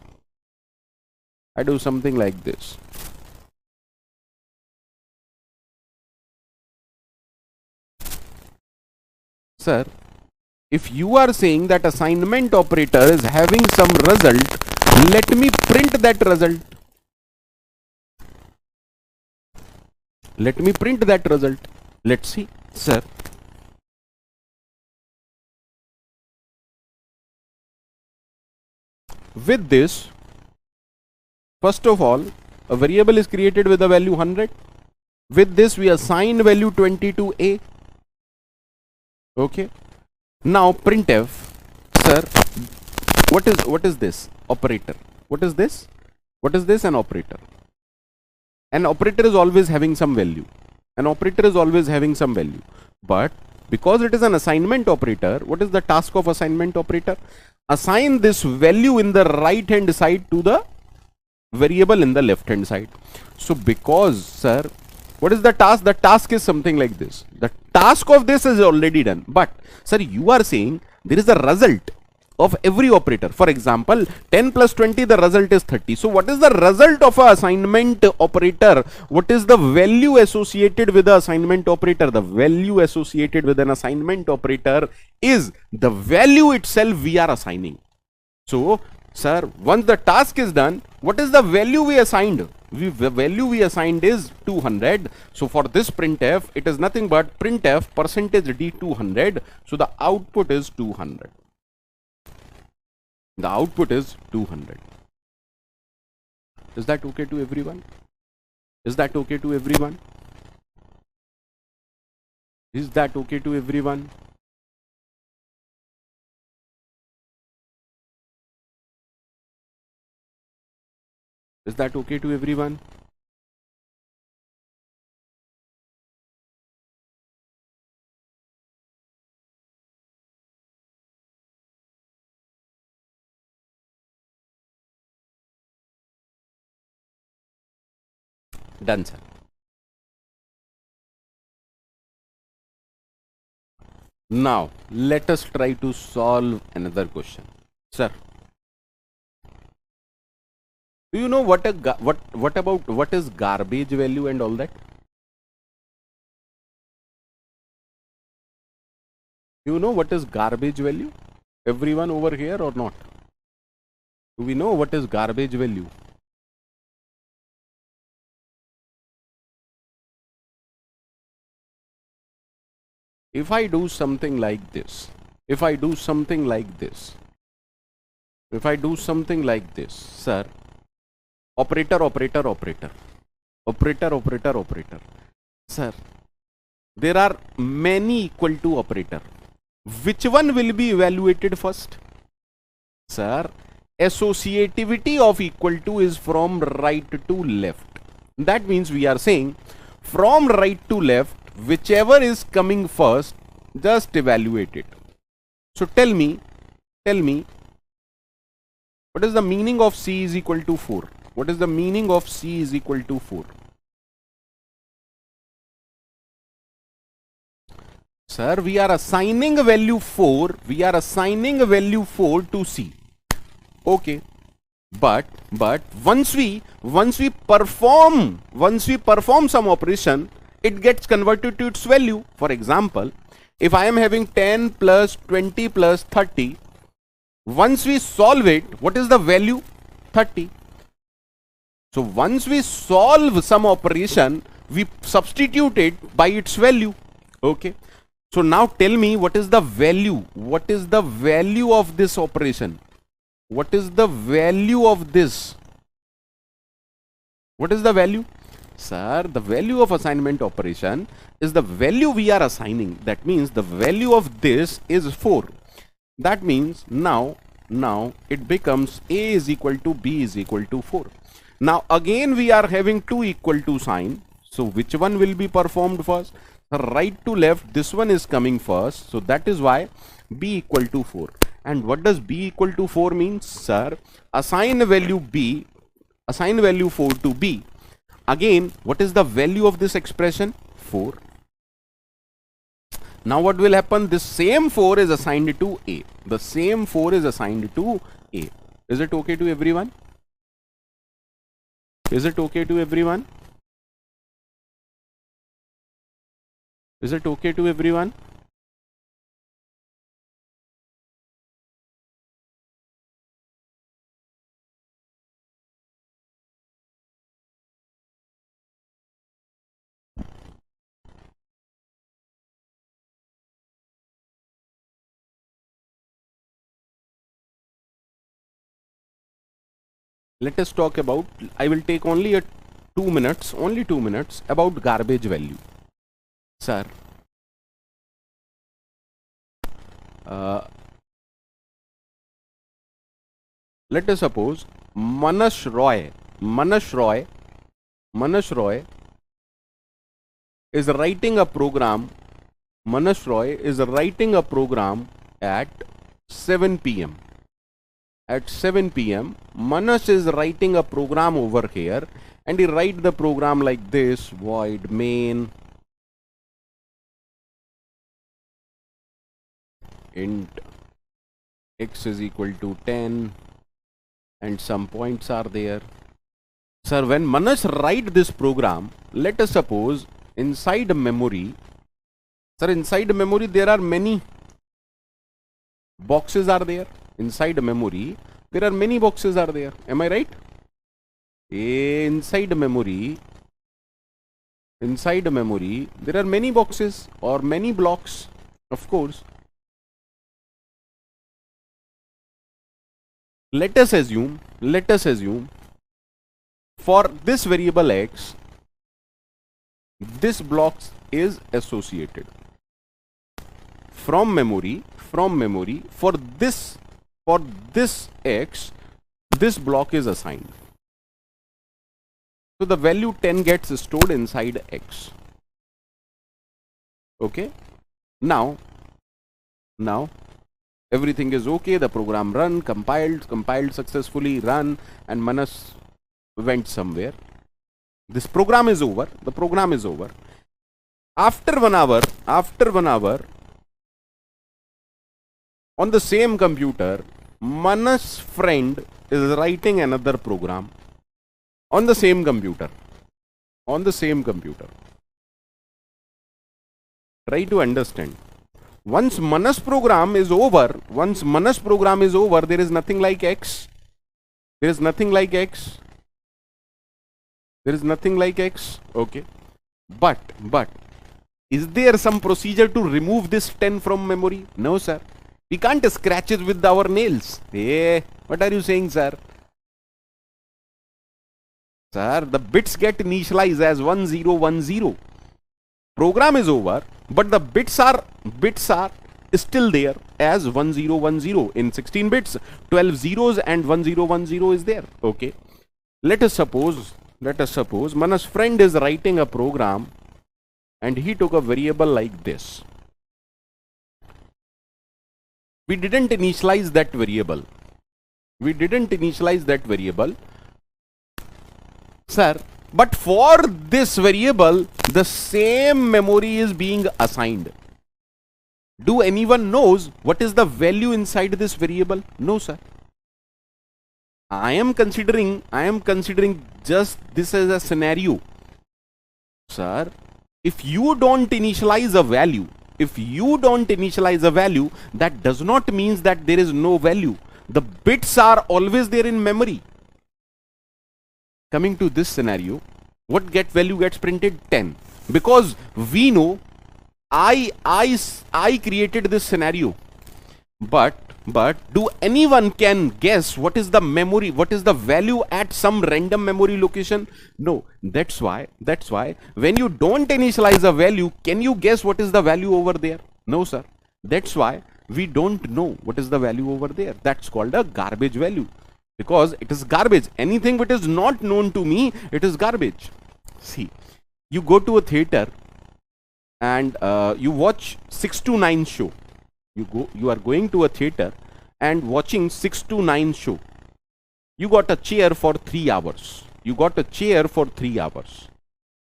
[SPEAKER 1] I do something like this. Sir, if you are saying that assignment operator is having some result, let me print that result. Let me print that result. Let's see, sir. With this, first of all, a variable is created with a value 100. With this, we assign value 20 to A. Okay. Now printf, sir, what is this operator? What is this? What is this? An operator. An operator is always having some value. An operator is always having some value. But because it is an assignment operator, what is the task of assignment operator? Assign this value in the right hand side to the variable in the left hand side. So because, sir, what is the task? The task is something like this. The task of this is already done. But, sir, you are saying there is a result. of every operator. For example, 10 plus 20, the result is 30. So what is the result of a assignment operator? What is the value associated with the assignment operator? The value associated with an assignment operator is the value itself we are assigning. So, sir, once the task is done, what is the value we assigned? The value we assigned is 200. So for this printf, it is nothing but printf percentage d 200. So the output is 200. The output is 200. Is that okay to everyone? Is that okay to everyone? Is that okay to everyone? Is that okay to everyone? Done, sir. Now, let us try to solve another question. Sir, do you know what is garbage value and all that? Do you know what is garbage value? Everyone over here or not? Do we know what is garbage value? If I do something like this, if I do something like this, sir, operator, sir, there are many equal to operator. Which one will be evaluated first? Sir, associativity of equal to is from right to left. That means we are saying from right to left, whichever is coming first, just evaluate it. So tell me, what is the meaning of C is equal to 4? What is the meaning of C is equal to 4? Sir, we are assigning a value 4. We are assigning a value 4 to C. Okay. But once we perform some operation, it gets converted to its value. For example, if I am having 10 plus 20 plus 30, once we solve it, what is the value? 30. So once we solve some operation, we substitute it by its value. Okay. So now tell me, what is the value? What is the value of this operation? What is the value of this? What is the value? Sir, the value of assignment operation is the value we are assigning. That means the value of this is 4. That means now it becomes A is equal to B is equal to 4. Now again we are having two equal to sign. So which one will be performed first? Right to left, this one is coming first. So that is why B equal to 4. And what does B equal to 4 mean? Sir, assign value B, assign value 4 to B. Again, what is the value of this expression? 4. Now what will happen? This same 4 is assigned to A. The same 4 is assigned to A. Is it okay to everyone? Is it okay to everyone? Is it okay to everyone? Let us talk about, I will take only 2 minutes, only 2 minutes about garbage value. Sir, let us suppose Manash Roy is writing a program. Manash Roy is writing a program at 7 p.m. At 7 p.m. Manash is writing a program over here, and he write the program like this: void main int x is equal to 10 and some points are there. Sir, when Manas write this program, let us suppose inside memory, sir, inside memory there are many boxes are there. Inside memory there are many boxes are there. Am I right? Inside memory there are many boxes or many blocks, of course. Let us assume for this variable x, this block is associated from memory for this x, this block is assigned. So the value 10 gets stored inside x. Okay, now everything is okay. The program run, compiled successfully, run, and Manas went somewhere. This program is over. The program is over. After 1 hour, on the same computer, Manas' friend is writing another program on the same computer. Try to understand. Once Manas' program is over, there is nothing like x. Okay. But is there some procedure to remove this 10 from memory? No, sir. We can't scratch it with our nails. Hey, what are you saying, sir? Sir, the bits get initialized as 1010. Program is over, but the bits are still there as 1010. In 16 bits, 12 zeros and 1010 is there. Okay. Let us suppose Manas' friend is writing a program and he took a variable like this. We didn't initialize that variable. Sir, but for this variable, the same memory is being assigned. Do anyone knows what is the value inside this variable? No, sir. I am considering just this as a scenario. Sir, if you don't initialize a value, that does not mean that there is no value. The bits are always there in memory. Coming to this scenario, what value gets printed? 10. Because we know I created this scenario. But do anyone can guess what is the memory, what is the value at some random memory location? No. That's why when you don't initialize a value, can you guess what is the value over there? No, sir. That's why we don't know what is the value over there. That's called a garbage value. Because it is garbage. Anything which is not known to me, it is garbage. See, you go to a theater and you watch 6 to 9 show. You are going to a theater and watching 6 to 9 show. You got a chair for 3 hours.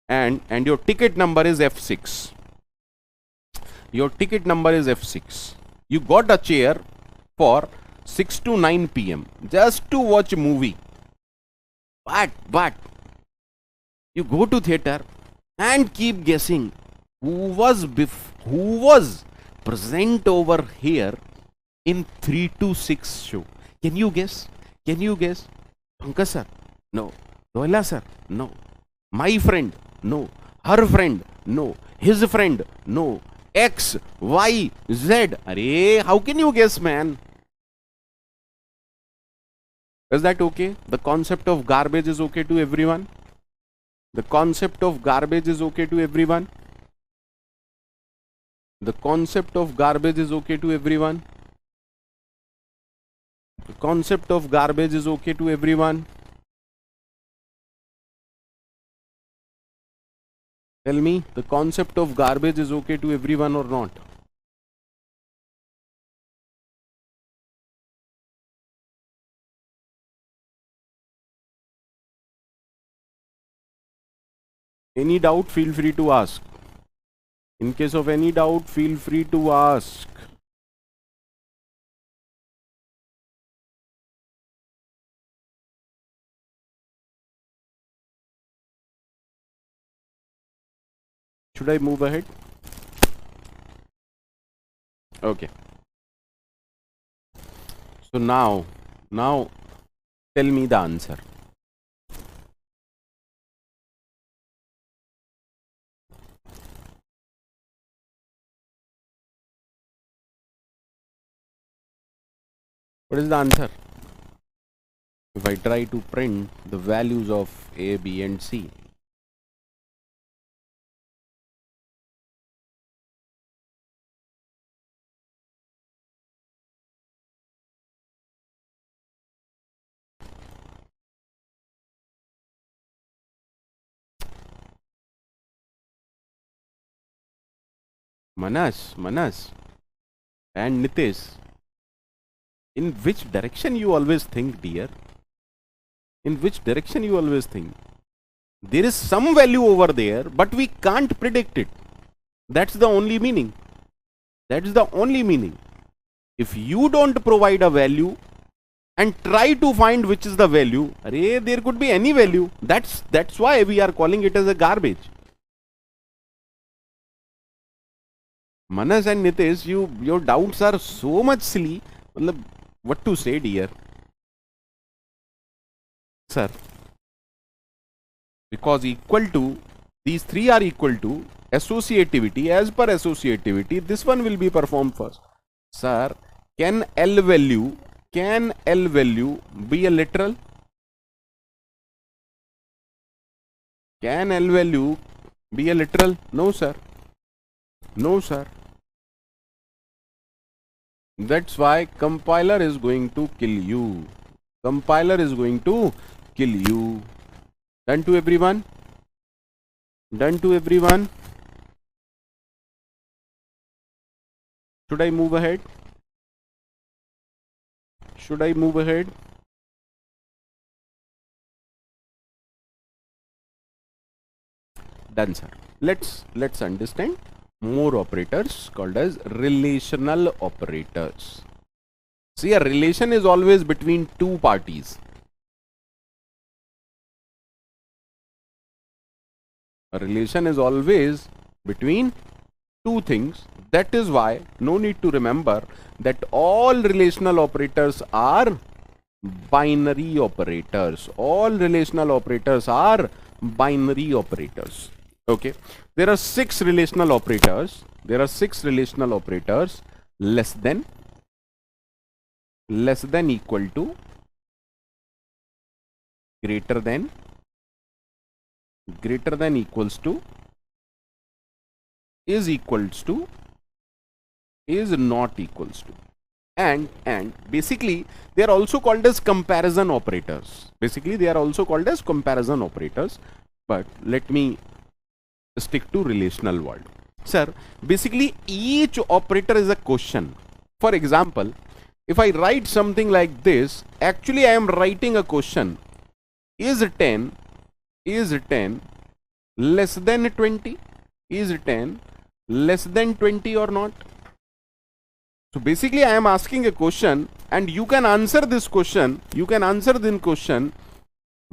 [SPEAKER 1] And your ticket number is F6. You got a chair for 6 to 9 p.m. just to watch a movie. But you go to theater and keep guessing who was present over here in 3 to 6 show. Can you guess? Pankaj sir? No. Doila sir? No. My friend? No. Her friend? No. His friend? No. X, Y, Z. Arey, how can you guess, man? Is that okay? The concept of garbage is okay to everyone? The concept of garbage is okay to everyone? The concept of garbage is okay to everyone? The concept of garbage is okay to everyone? Tell me, the concept of garbage is okay to everyone or not? Any doubt, feel free to ask. In case of any doubt, feel free to ask. Should I move ahead? Okay. So now tell me the answer. What is the answer? If I try to print the values of A, B and C. Manas and Nitish, in which direction you always think, dear? In which direction you always think? There is some value over there, but we can't predict it. That's the only meaning. That's the only meaning. If you don't provide a value and try to find which is the value, there could be any value. That's why we are calling it as a garbage. Manas and Nitish, your doubts are so much silly. What to say, dear? Sir, because equal to, these three are equal to associativity. As per associativity, this one will be performed first. Sir, can L value be a literal? Can L value be a literal? No, sir. No, sir. That's why compiler is going to kill you. Compiler is going to kill you. Done to everyone? Done to everyone? Should I move ahead? Should I move ahead? Done, sir. Let's understand more operators called as relational operators. See, a relation is always between two parties. A relation is always between two things. That is why no need to remember that all relational operators are binary operators. All relational operators are binary operators. Okay, there are 6 relational operators. There are 6 relational operators: less than, equal to, greater than, equals to, is equals to, is not equals to, and basically they are also called as comparison operators. Basically they are also called as comparison operators, but let me stick to relational world. Sir, basically each operator is a question. For example, if I write something like this, actually I am writing a question: is 10 less than 20? Is 10 less than 20 or not? So basically I am asking a question, and you can answer this question. You can answer this question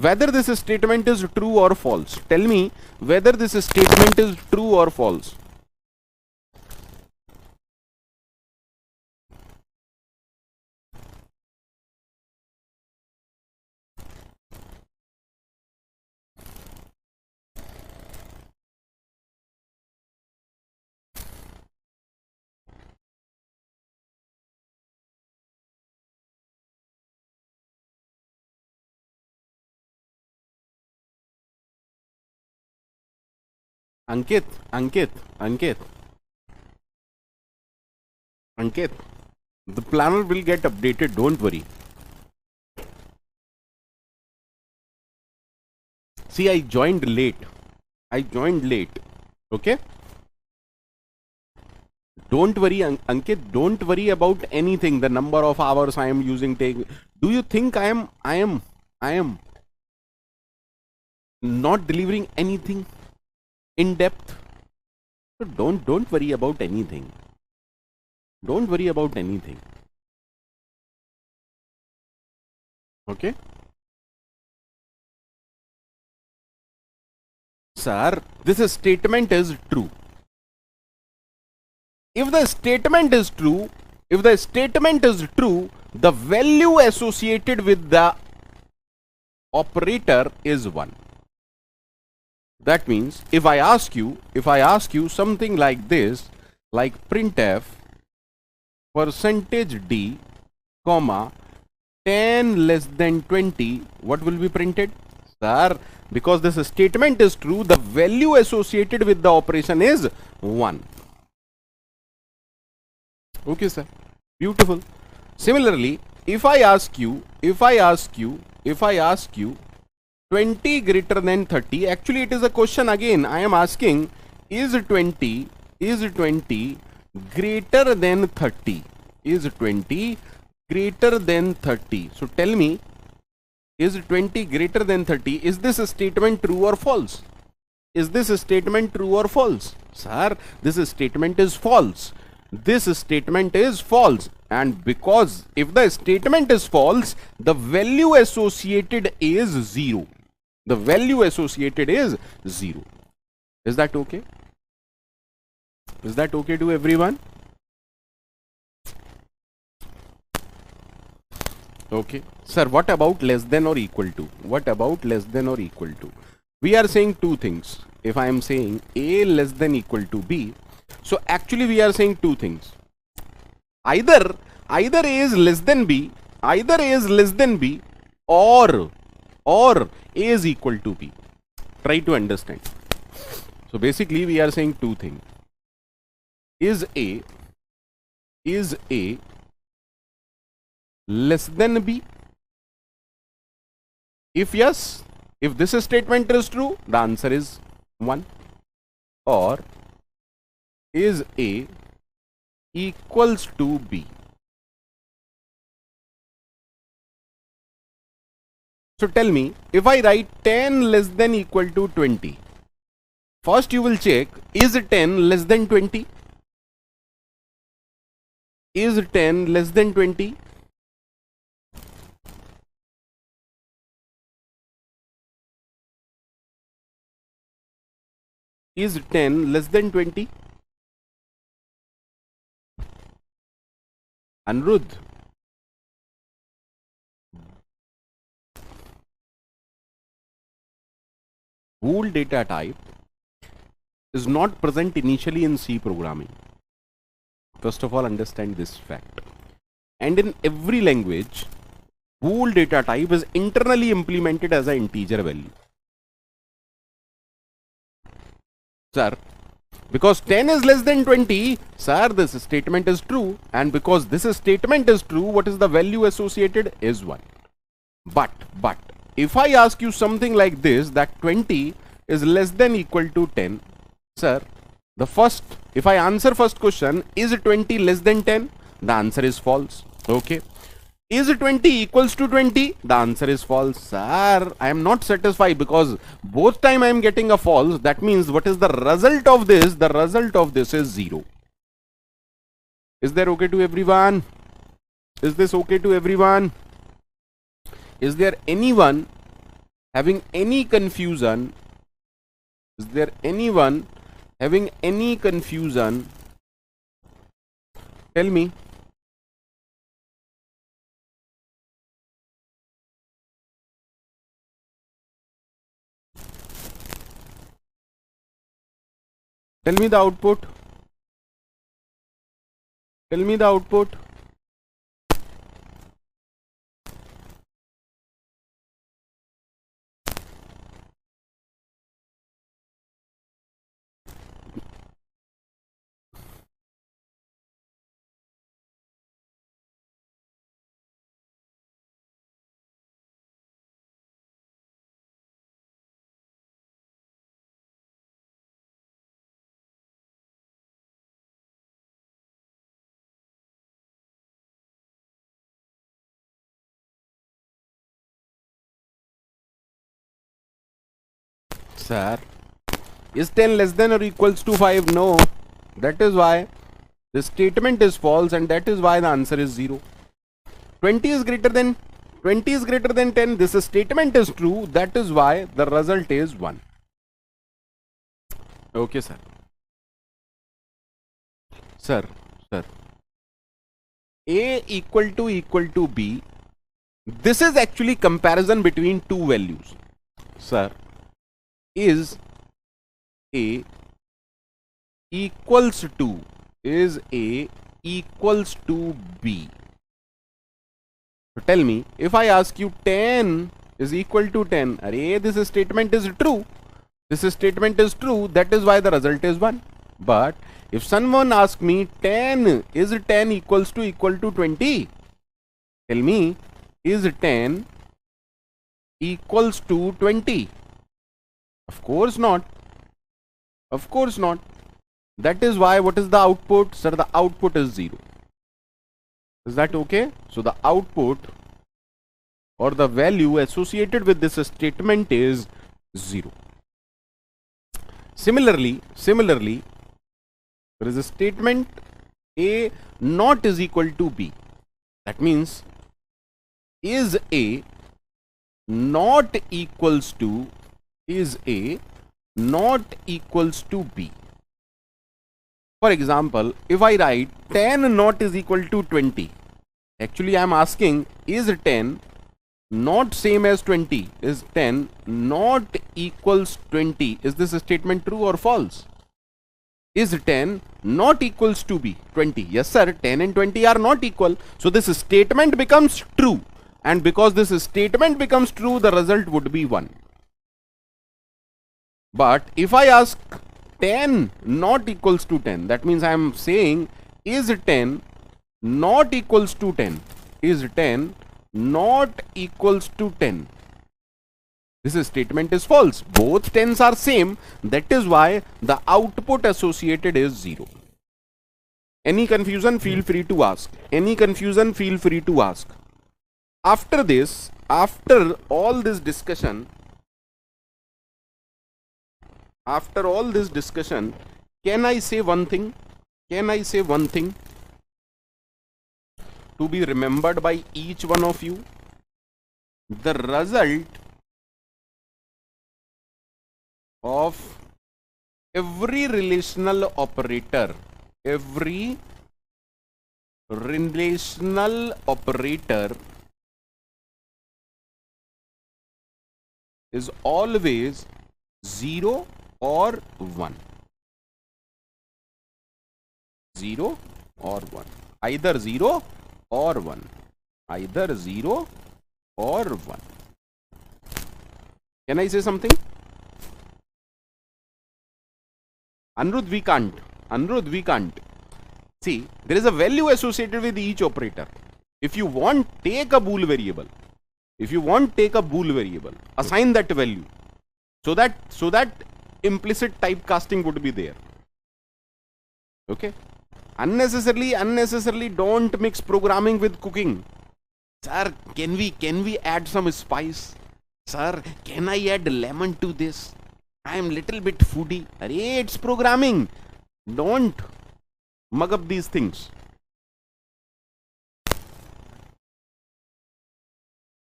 [SPEAKER 1] whether this statement is true or false. Tell me whether this statement is true or false. Ankit, the planner will get updated, don't worry. See, I joined late. Okay? Don't worry, Ankit, don't worry about anything. The number of hours I am using. Do you think I am not delivering anything in depth? So don't worry about anything. Don't worry about anything. Okay? Sir, this statement is true. if the statement is true, the value associated with the operator is 1. That means if I ask you something like this, like printf %d, comma 10 less than 20, what will be printed? Sir, because this statement is true, the value associated with the operation is 1. Okay, sir. Beautiful. Similarly, if I ask you 20 greater than 30, actually it is a question again. I am asking, is 20 greater than 30? Is 20 greater than 30? So tell me, is 20 greater than 30? Is this statement true or false? Is this statement true or false? Sir, this statement is false. This statement is false. And because if the statement is false, the value associated is 0. The value associated is 0. Is that okay? Is that okay to everyone? Okay. Sir, what about less than or equal to? What about less than or equal to? We are saying two things. If I am saying A less than equal to B, so actually we are saying two things. Either A is less than B, or A is equal to B. Try to understand. So basically we are saying two things. Is A less than B? If yes, if this statement is true, the answer is 1. Or is A equals to B? So tell me, if I write 10 less than equal to 20, first you will check, is 10 less than 20? Is 10 less than 20? Is 10 less than 20? Anirudh. Bool data type is not present initially in C programming. First of all, understand this fact. And in every language, bool data type is internally implemented as an integer value. Sir, because 10 is less than 20, sir, this statement is true. And because this statement is true, what is the value associated? Is 1. But, if I ask you something like this, that 20 is less than equal to 10, sir, if I answer first question, is 20 less than 10? The answer is false. Okay. Is 20 equals to 20? The answer is false. Sir, I am not satisfied because both time I am getting a false. That means what is the result of this? The result of this is 0. Is that okay to everyone? Is this okay to everyone? Is there anyone having any confusion? Is there anyone having any confusion? Tell me. Tell me the output. Tell me the output. Sir, is 10 less than or equals to 5? No. That is why the statement is false, and that is why the answer is 0. 20 is greater than 10. This statement is true. That is why the result is 1. Okay, sir. sir, A equal to B. This is actually comparison between two values. Sir, is A equals to B. So tell me, if I ask you 10 is equal to 10, array, this statement is true. This statement is true, that is why the result is 1. But if someone asks me 10 is 10 equals to 20, tell me, is 10 equals to 20? Of course not. Of course not. That is why, what is the output? Sir, the output is 0. Is that okay? So the output or the value associated with this statement is 0. Similarly, there is a statement A not is equal to B. That means, is A not equals to B. For example, if I write 10 not is equal to 20, actually I am asking, is 10 not same as 20? Is 10 not equals 20? Is this statement true or false? Is 10 not equals to be 20? Yes sir, 10 and 20 are not equal. So this statement becomes true. And because this statement becomes true, the result would be 1. But if I ask 10 not equals to 10, that means I am saying, is 10 not equals to 10? Is 10 not equals to 10? This statement is false. Both 10s are same. That is why the output associated is 0. Any confusion? Feel free to ask. Any confusion? Feel free to ask. After this, after all this discussion, can I say one thing? Can I say one thing to be remembered by each one of you? The result of every relational operator, is always 0 or 1. 0 or 1. Either 0 or 1. Either 0 or 1. Can I say something? Anirudh, we can't. See, there is a value associated with each operator. If you want, take a bool variable. Assign that value. So that implicit typecasting would be there. Okay? Unnecessarily don't mix programming with cooking. Sir, can we add some spice? Sir, can I add lemon to this? I am little bit foodie. Array, it's programming. Don't mug up these things.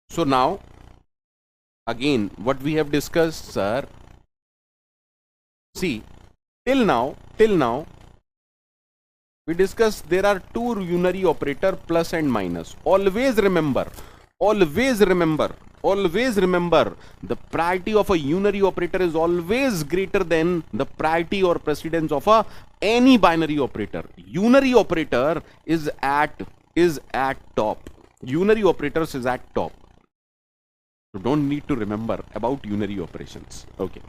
[SPEAKER 1] So now, again, what we have discussed, sir. See, till now, we discussed there are two unary operator, plus and minus. Always remember, the priority of a unary operator is always greater than the priority or precedence of any binary operator. Unary operator is at top. Unary operators is at top. So don't need to remember about unary operations. Okay.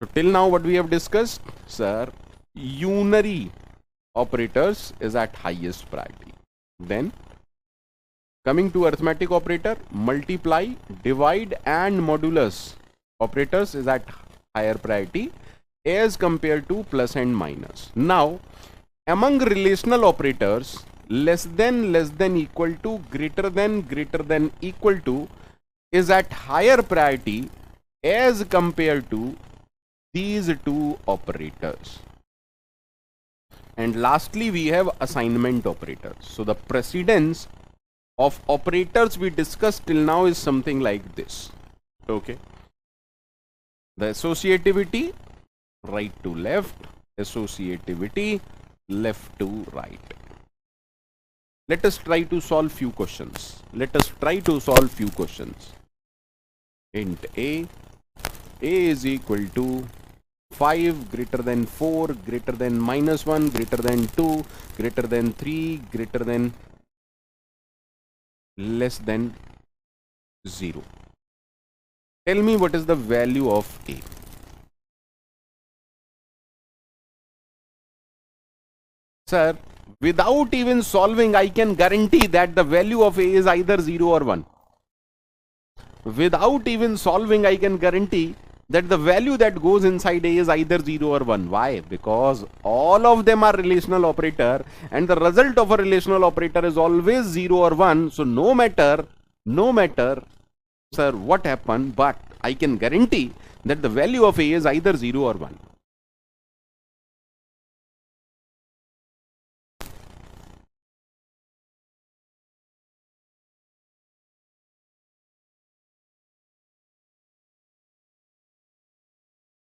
[SPEAKER 1] So till now what we have discussed, sir, unary operators is at highest priority. Then coming to arithmetic operator, multiply, divide and modulus operators is at higher priority as compared to plus and minus. Now, among relational operators, less than, equal to, greater than, equal to is at higher priority as compared to these two operators. And lastly, we have assignment operators. So the precedence of operators we discussed till now is something like this. Okay. The associativity, right to left, associativity, left to right. Let us try to solve few questions. Let us try to solve few questions. Int a is equal to 5 greater than 4 greater than -1 greater than 2 greater than 3 greater than less than 0. Tell me what is the value of a. Sir, without even solving, I can guarantee that the value of a is either 0 or 1. Without even solving, I can guarantee that the value that goes inside a is either 0 or 1. Why? Because all of them are relational operator, and the result of a relational operator is always 0 or 1. So no matter, sir, what happened, but I can guarantee that the value of a is either 0 or 1.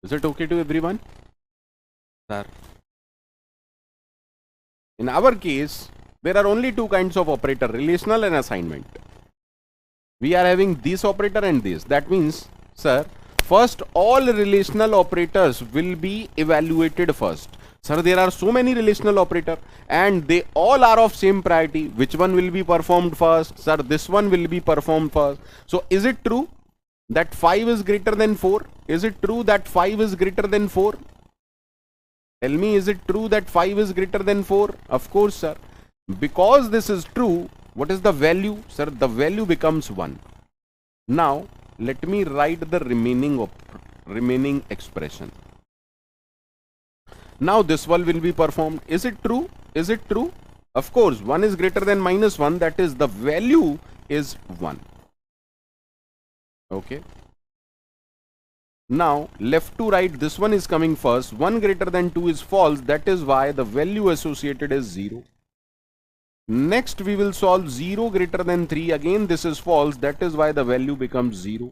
[SPEAKER 1] Is it okay to everyone? Sir, in our case, there are only two kinds of operator, relational and assignment. We are having this operator and this. That means, sir, first all relational operators will be evaluated first. Sir, there are so many relational operators and they all are of same priority. Which one will be performed first? Sir, this one will be performed first. So is it true that 5 is greater than 4? Is it true that 5 is greater than 4? Tell me, is it true that 5 is greater than 4? Of course, sir. Because this is true, what is the value? Sir, the value becomes 1. Now, let me write the remaining expression. Now, this one will be performed. Is it true? Is it true? Of course, 1 is greater than -1. That is, the value is 1. Okay. Now, left to right, this one is coming first. 1 greater than 2 is false. That is why the value associated is 0. Next, we will solve 0 greater than 3. Again, this is false. That is why the value becomes 0.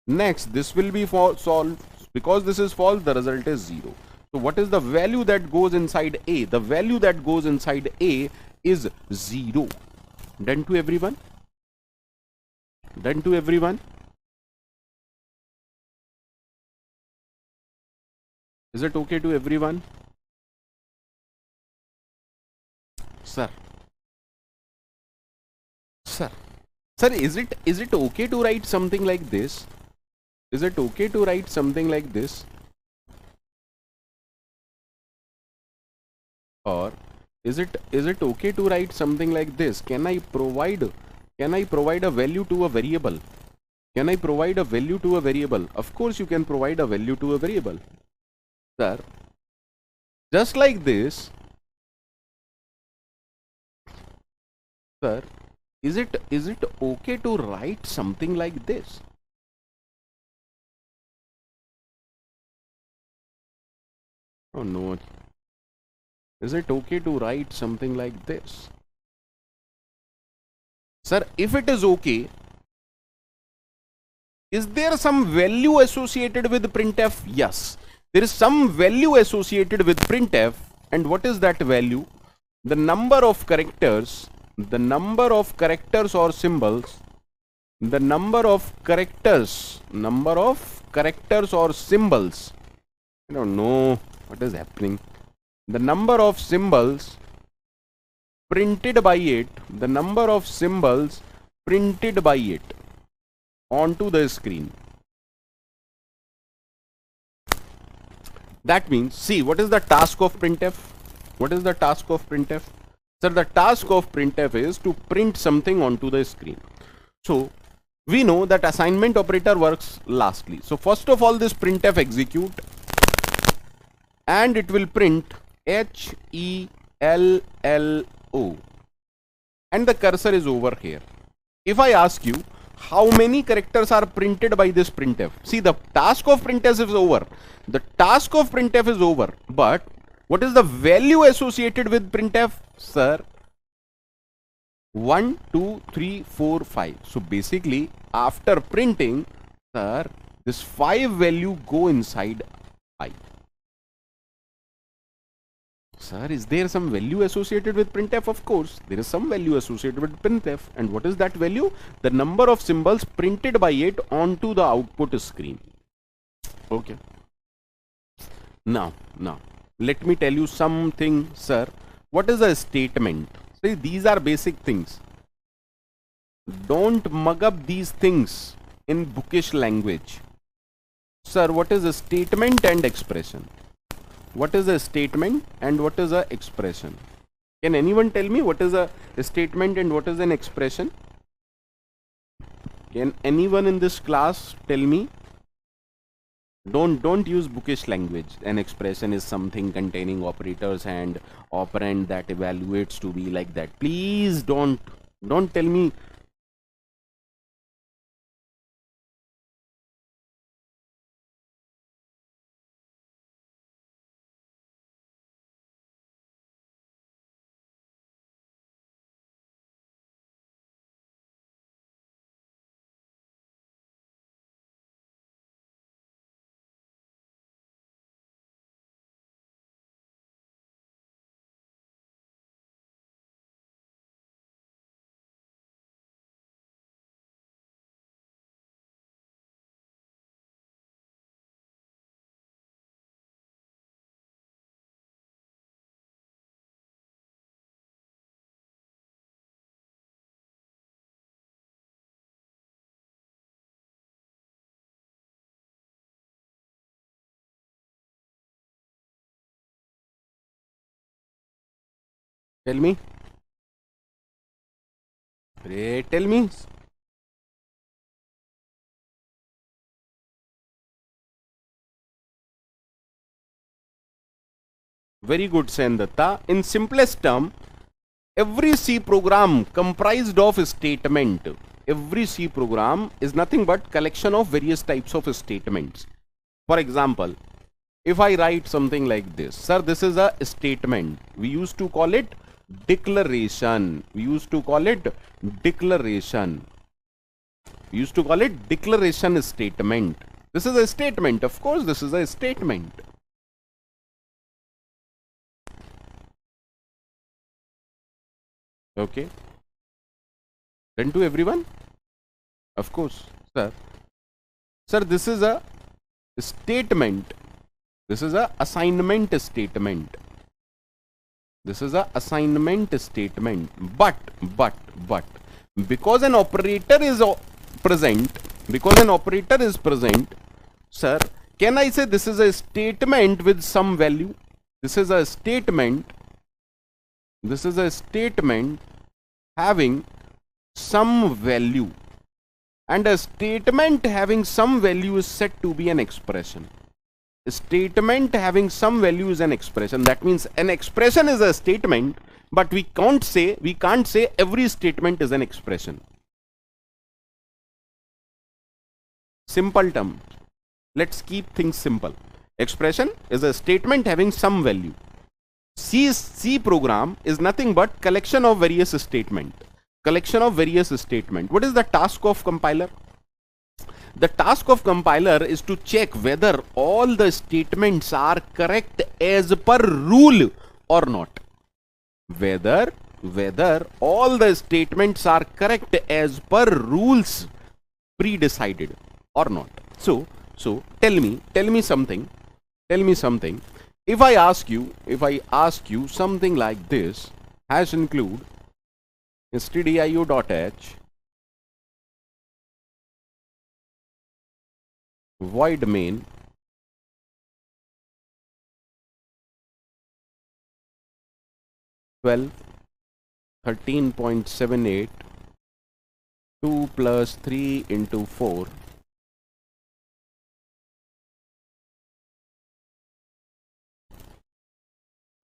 [SPEAKER 1] Next, this will be solved. Because this is false, the result is 0. So, what is the value that goes inside A? The value that goes inside A is 0. Done to everyone? Done to everyone? Is it okay to everyone? Sir. Sir, is it okay to write something like this? Is it okay to write something like this? Or is it okay to write something like this? Can I provide a value to a variable? Can I provide a value to a variable? Of course you can provide a value to a variable. Sir, just like this. Sir, is it okay to write something like this? Oh no. Is it okay to write something like this? Sir, if it is okay, is there some value associated with printf? Yes, there is some value associated with printf. And what is that value? The number of characters or symbols, the number of characters or symbols. I don't know what is happening. The number of symbols printed by it, onto the screen. That means, see, what is the task of printf? What is the task of printf? Sir, the task of printf is to print something onto the screen. So, we know that assignment operator works lastly. So, first of all, this printf execute and it will print HELLO and the cursor is over here. If I ask you, how many characters are printed by this printf? See, the task of printf is over. The task of printf is over. But what is the value associated with printf? Sir, 1, 2, 3, 4, 5. So basically, after printing, sir, this 5 value go inside I. Sir, is there some value associated with printf? Of course, there is some value associated with printf. And what is that value? The number of symbols printed by it onto the output screen. Okay. Now, let me tell you something, sir. What is a statement? See, these are basic things. Don't mug up these things in bookish language. Sir, what is a statement and expression? What is a statement and what is a expression? Can anyone tell me what is a statement and what is an expression? Can anyone in this class tell me? Don't use bookish language. An expression is something containing operators and operand that evaluates to be like that. Please don't tell me. Tell me. Tell me. Very good, Sendatta. In simplest term, every C program comprised of a statement. Every C program is nothing but collection of various types of statements. For example, if I write something like this, sir, this is a statement. We used to call it declaration. We used to call it declaration. We used to call it declaration statement. This is a statement. Of course, this is a statement. Okay. Then to everyone? Of course, sir. Sir, this is a statement. This is a assignment statement. This is a assignment statement. But, because an operator is present, sir, can I say this is a statement with some value? This is a statement. This is a statement having some value. And a statement having some value is said to be an expression. A statement having some value is an expression. That means an expression is a statement, but we can't say every statement is an expression. Simple term. Let's keep things simple. Expression is a statement having some value. C program is nothing but collection of various statement. Collection of various statement. What is the task of compiler? The task of compiler is to check whether all the statements are correct as per rule or not. Whether all the statements are correct as per rules pre-decided or not. So tell me something. If I ask you something like this, hash include stdio.h void main (12) 13.78 2 plus 3 into 4 .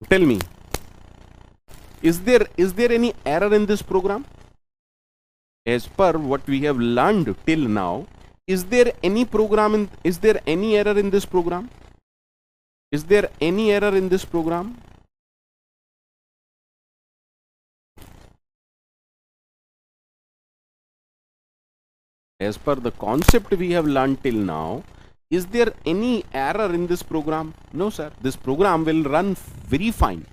[SPEAKER 1] Tell me, is there any error in this program? As per what we have learned till now, is there any error in this program? Is there any error in this program? As per the concept we have learned till now, is there any error in this program? No, sir. This program will run very fine.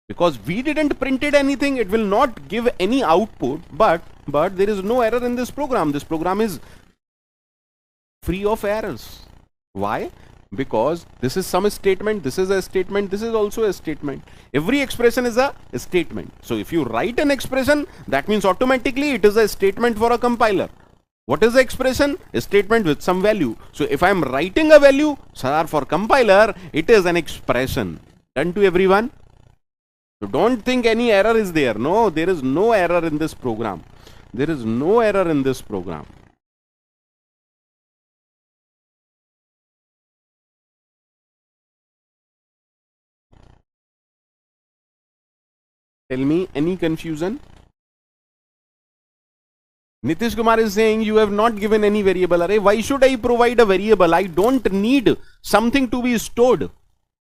[SPEAKER 1] Because we didn't printed anything, it will not give any output, but there is no error in this program. This program is free of errors. Why? Because this is some statement, this is a statement, this is also a statement. Every expression is a statement. So if you write an expression, that means automatically it is a statement for a compiler. What is the expression? A statement with some value. So if I am writing a value, sir, for compiler, it is an expression. Done to everyone? So don't think any error is there. No, there is no error in this program. There is no error in this program. Tell me, any confusion? Nitish Kumar is saying you have not given any variable. Array, why should I provide a variable? I don't need something to be stored.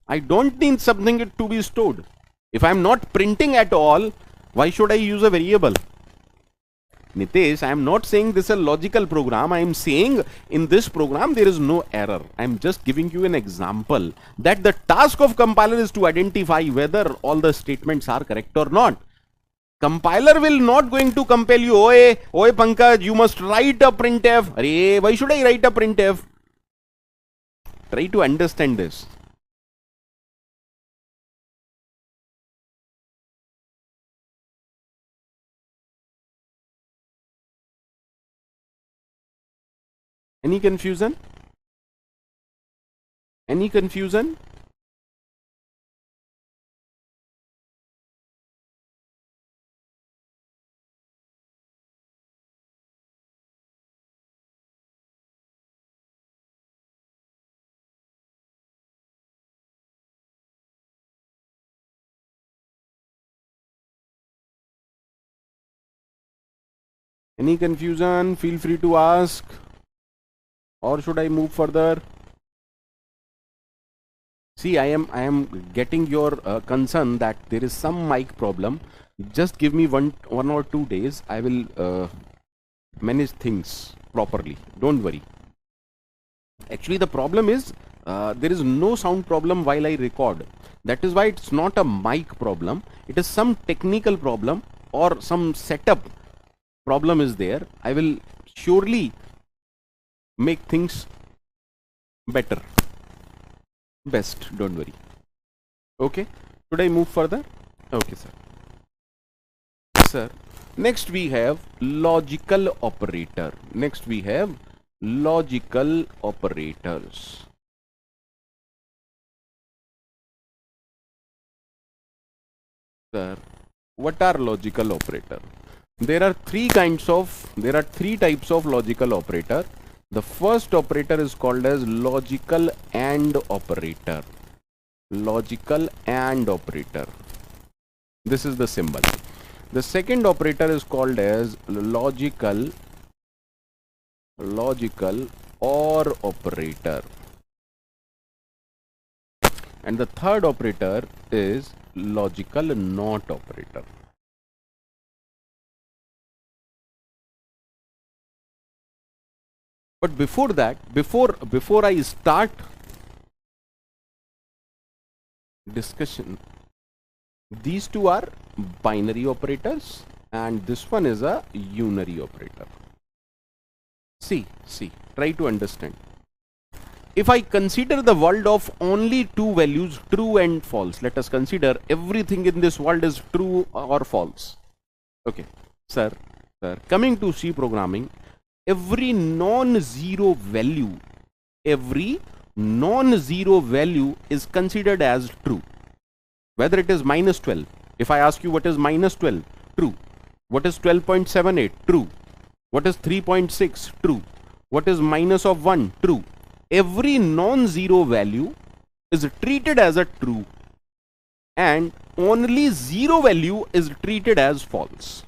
[SPEAKER 1] I don't need something to be stored. If I am not printing at all, why should I use a variable? Nitish, I am not saying this is a logical program. I am saying in this program there is no error. I am just giving you an example that the task of compiler is to identify whether all the statements are correct or not. Compiler will not going to compel you, oi Pankaj, you must write a printf. Arey, why should I write a printf? Try to understand this. Any confusion? Any confusion? Any confusion? Feel free to ask. Or should I move further? See, I am getting your concern that there is some mic problem. Just give me one or 2 days. I will manage things properly. Don't worry. Actually, the problem is there is no sound problem while I record. That is why it's not a mic problem. It is some technical problem or some setup problem is there. I will surely make things better. Best, don't worry. Okay, should I move further? Okay, sir. Sir, next we have logical operator. Next we have logical operators. Sir, what are logical operator? There are three types of logical operator. The first operator is called as logical AND operator. Logical AND operator. This is the symbol. The second operator is called as logical OR operator. And the third operator is logical NOT operator. But before that, before I start discussion, these two are binary operators and this one is a unary operator. See, try to understand. If I consider the world of only two values, true and false, let us consider everything in this world is true or false. Okay, sir, coming to C programming, every non-zero value is considered as true. Whether it is minus 12, if I ask you what is minus 12, true. What is 12.78, true. What is 3.6, true. What is minus of 1, true. Every non-zero value is treated as a true and only zero value is treated as false.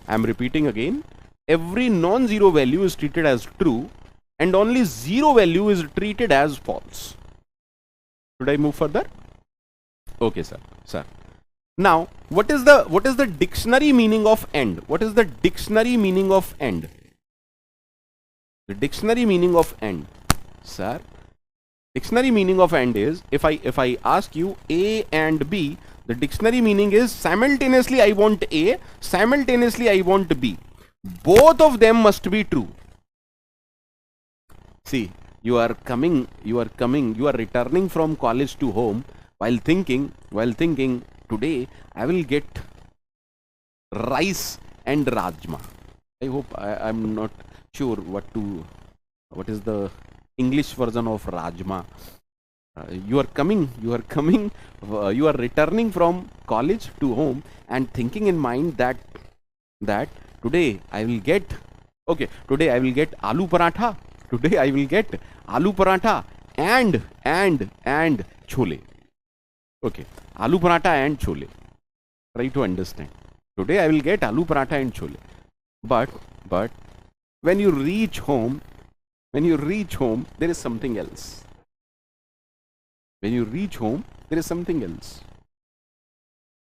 [SPEAKER 1] I am repeating again. Every non-zero value is treated as true and only zero value is treated as false. Should I move further? Okay, sir. Now, what is the dictionary meaning of AND? What is the dictionary meaning of AND? The dictionary meaning of AND, sir. Dictionary meaning of AND is if I ask you A and B, The dictionary meaning is simultaneously I want A, simultaneously I want B. Both of them must be true. See, you are returning from college to home while thinking, today I will get rice and rajma. I hope I'm not sure what is the English version of rajma. You are returning from college to home and thinking in mind that today I will get aloo paratha. Today I will get aloo paratha and chole. Okay, aloo paratha and chole. Try to understand. Today I will get aloo paratha and chole. But when you reach home, there is something else. When you reach home, there is something else.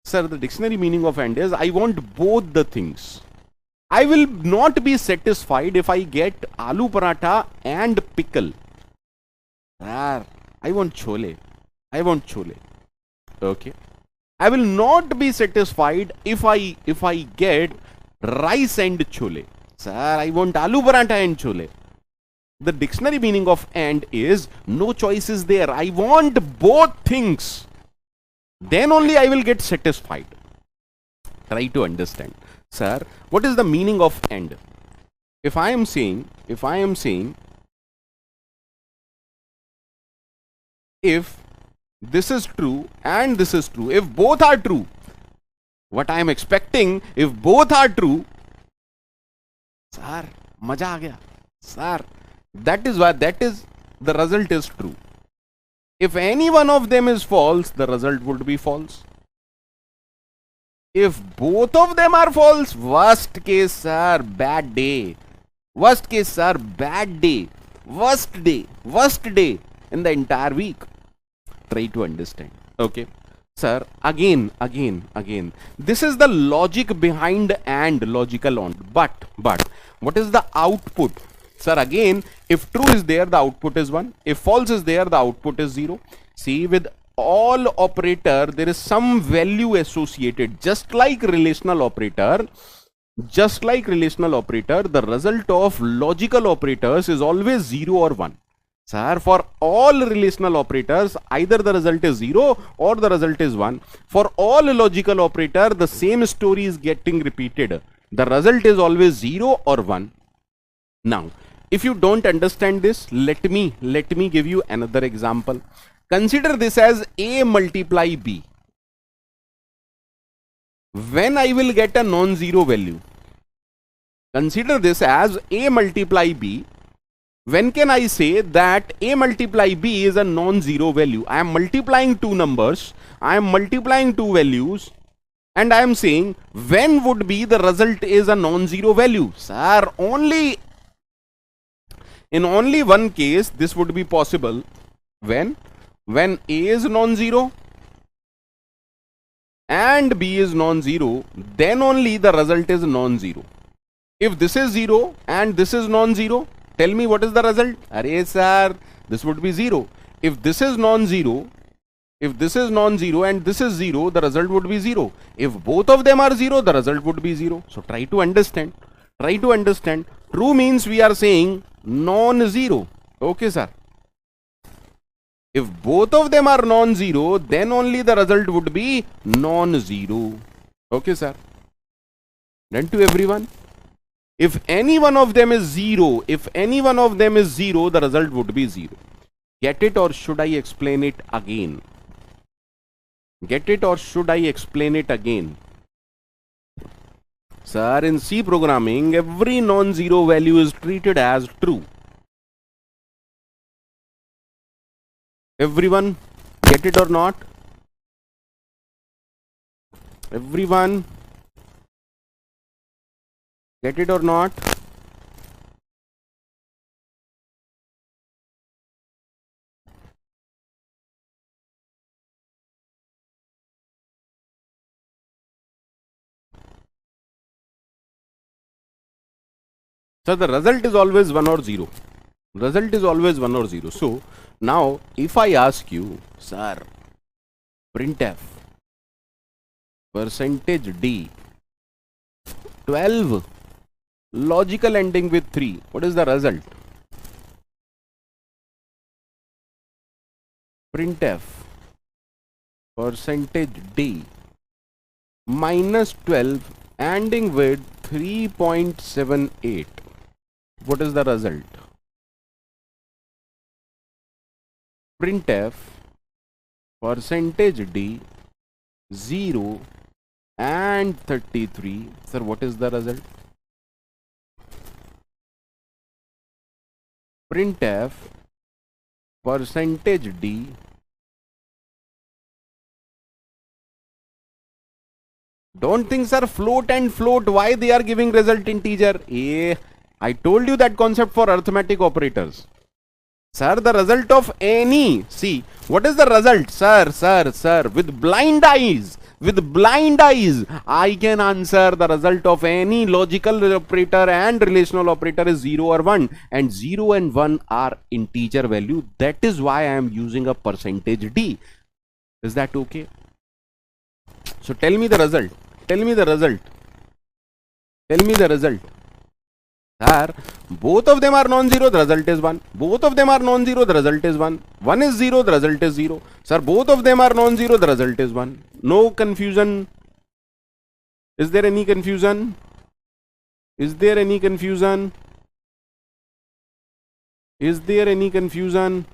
[SPEAKER 1] Sir, the dictionary meaning of and is I want both the things. I will not be satisfied if I get aloo paratha and pickle. Sir, I want chole. Okay. I will not be satisfied if I get rice and chole. Sir, I want aloo paratha and chole. The dictionary meaning of and is no choice is there. I want both things. Then only I will get satisfied. Try to understand. Sir, what is the meaning of and? If I am saying if this is true and this is true, if both are true, what I am expecting, if both are true, sir, maja aa gaya. Sir, that is the result is true. If any one of them is false, the result would be false. If both of them are false, worst case, sir, bad day. Worst case, sir, bad day. Worst day in the entire week. Try to understand. Okay. Sir, again. This is the logic behind and logical on. But what is the output? Sir, again, if true is there, the output is 1. If false is there, the output is 0. See, with all operator, there is some value associated. Just like relational operator, the result of logical operators is always 0 or 1. Sir, for all relational operators, either the result is 0 or the result is 1. For all logical operator, the same story is getting repeated. The result is always 0 or 1. Now, if you don't understand this, let me give you another example. Consider this as A multiply B. When I will get a non-zero value? Consider this as A multiply B. When can I say that A multiply B is a non-zero value? I am multiplying two numbers. I am multiplying two values. And I am saying when would be the result is a non-zero value? Sir, in only one case this would be possible. When A is non-zero and B is non-zero, then only the result is non-zero. If this is 0 and this is non-zero, tell me what is the result? Arey sir, this would be 0. If this is non-zero and this is 0, the result would be 0. If both of them are 0, the result would be 0. So try to understand. True means we are saying non-zero. Okay, sir. If both of them are non-zero, then only the result would be non-zero. Okay, sir. Done to everyone? If any one of them is 0, the result would be 0. Get it or should I explain it again? Sir, in C programming, every non-zero value is treated as true. Everyone get it or not? Everyone get it or not? So the result is always 1 or 0. So now if I ask you, sir, printf, percentage D, 12, logical ending with 3. What is the result? Printf percentage D minus 12 ending with 3.78. What is the result? Printf percentage D 0 and 33. Sir, what is the result? Printf percentage D don't think, sir, float and float. Why they are giving result integer? I told you that concept for arithmetic operators. Sir, the result of any. See, what is the result? Sir, with blind eyes, I can answer the result of any logical operator and relational operator is 0 or 1. And 0 and 1 are integer value. That is why I am using a percentage D. Is that okay? So tell me the result. Tell me the result. Sir, both of them are non-zero, the result is 1. Both of them are non-zero, the result is 1. 1 is 0, the result is 0. Sir, both of them are non-zero, the result is 1. No confusion. Is there any confusion? Is there any confusion? Is there any confusion?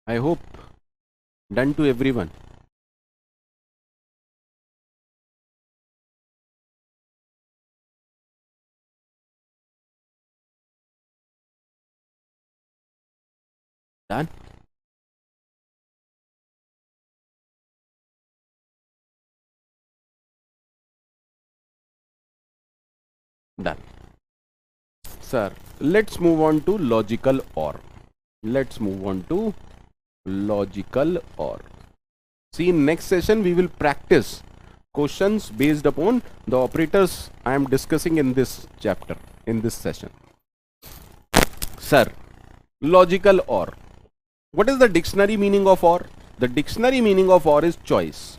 [SPEAKER 1] I hope done to everyone. Done? Done. Sir, let's move on to logical OR. Let's move on to logical OR. See, in next session we will practice questions based upon the operators I am discussing in this chapter, in this session. Sir, logical OR. What is the dictionary meaning of OR? The dictionary meaning of OR is choice.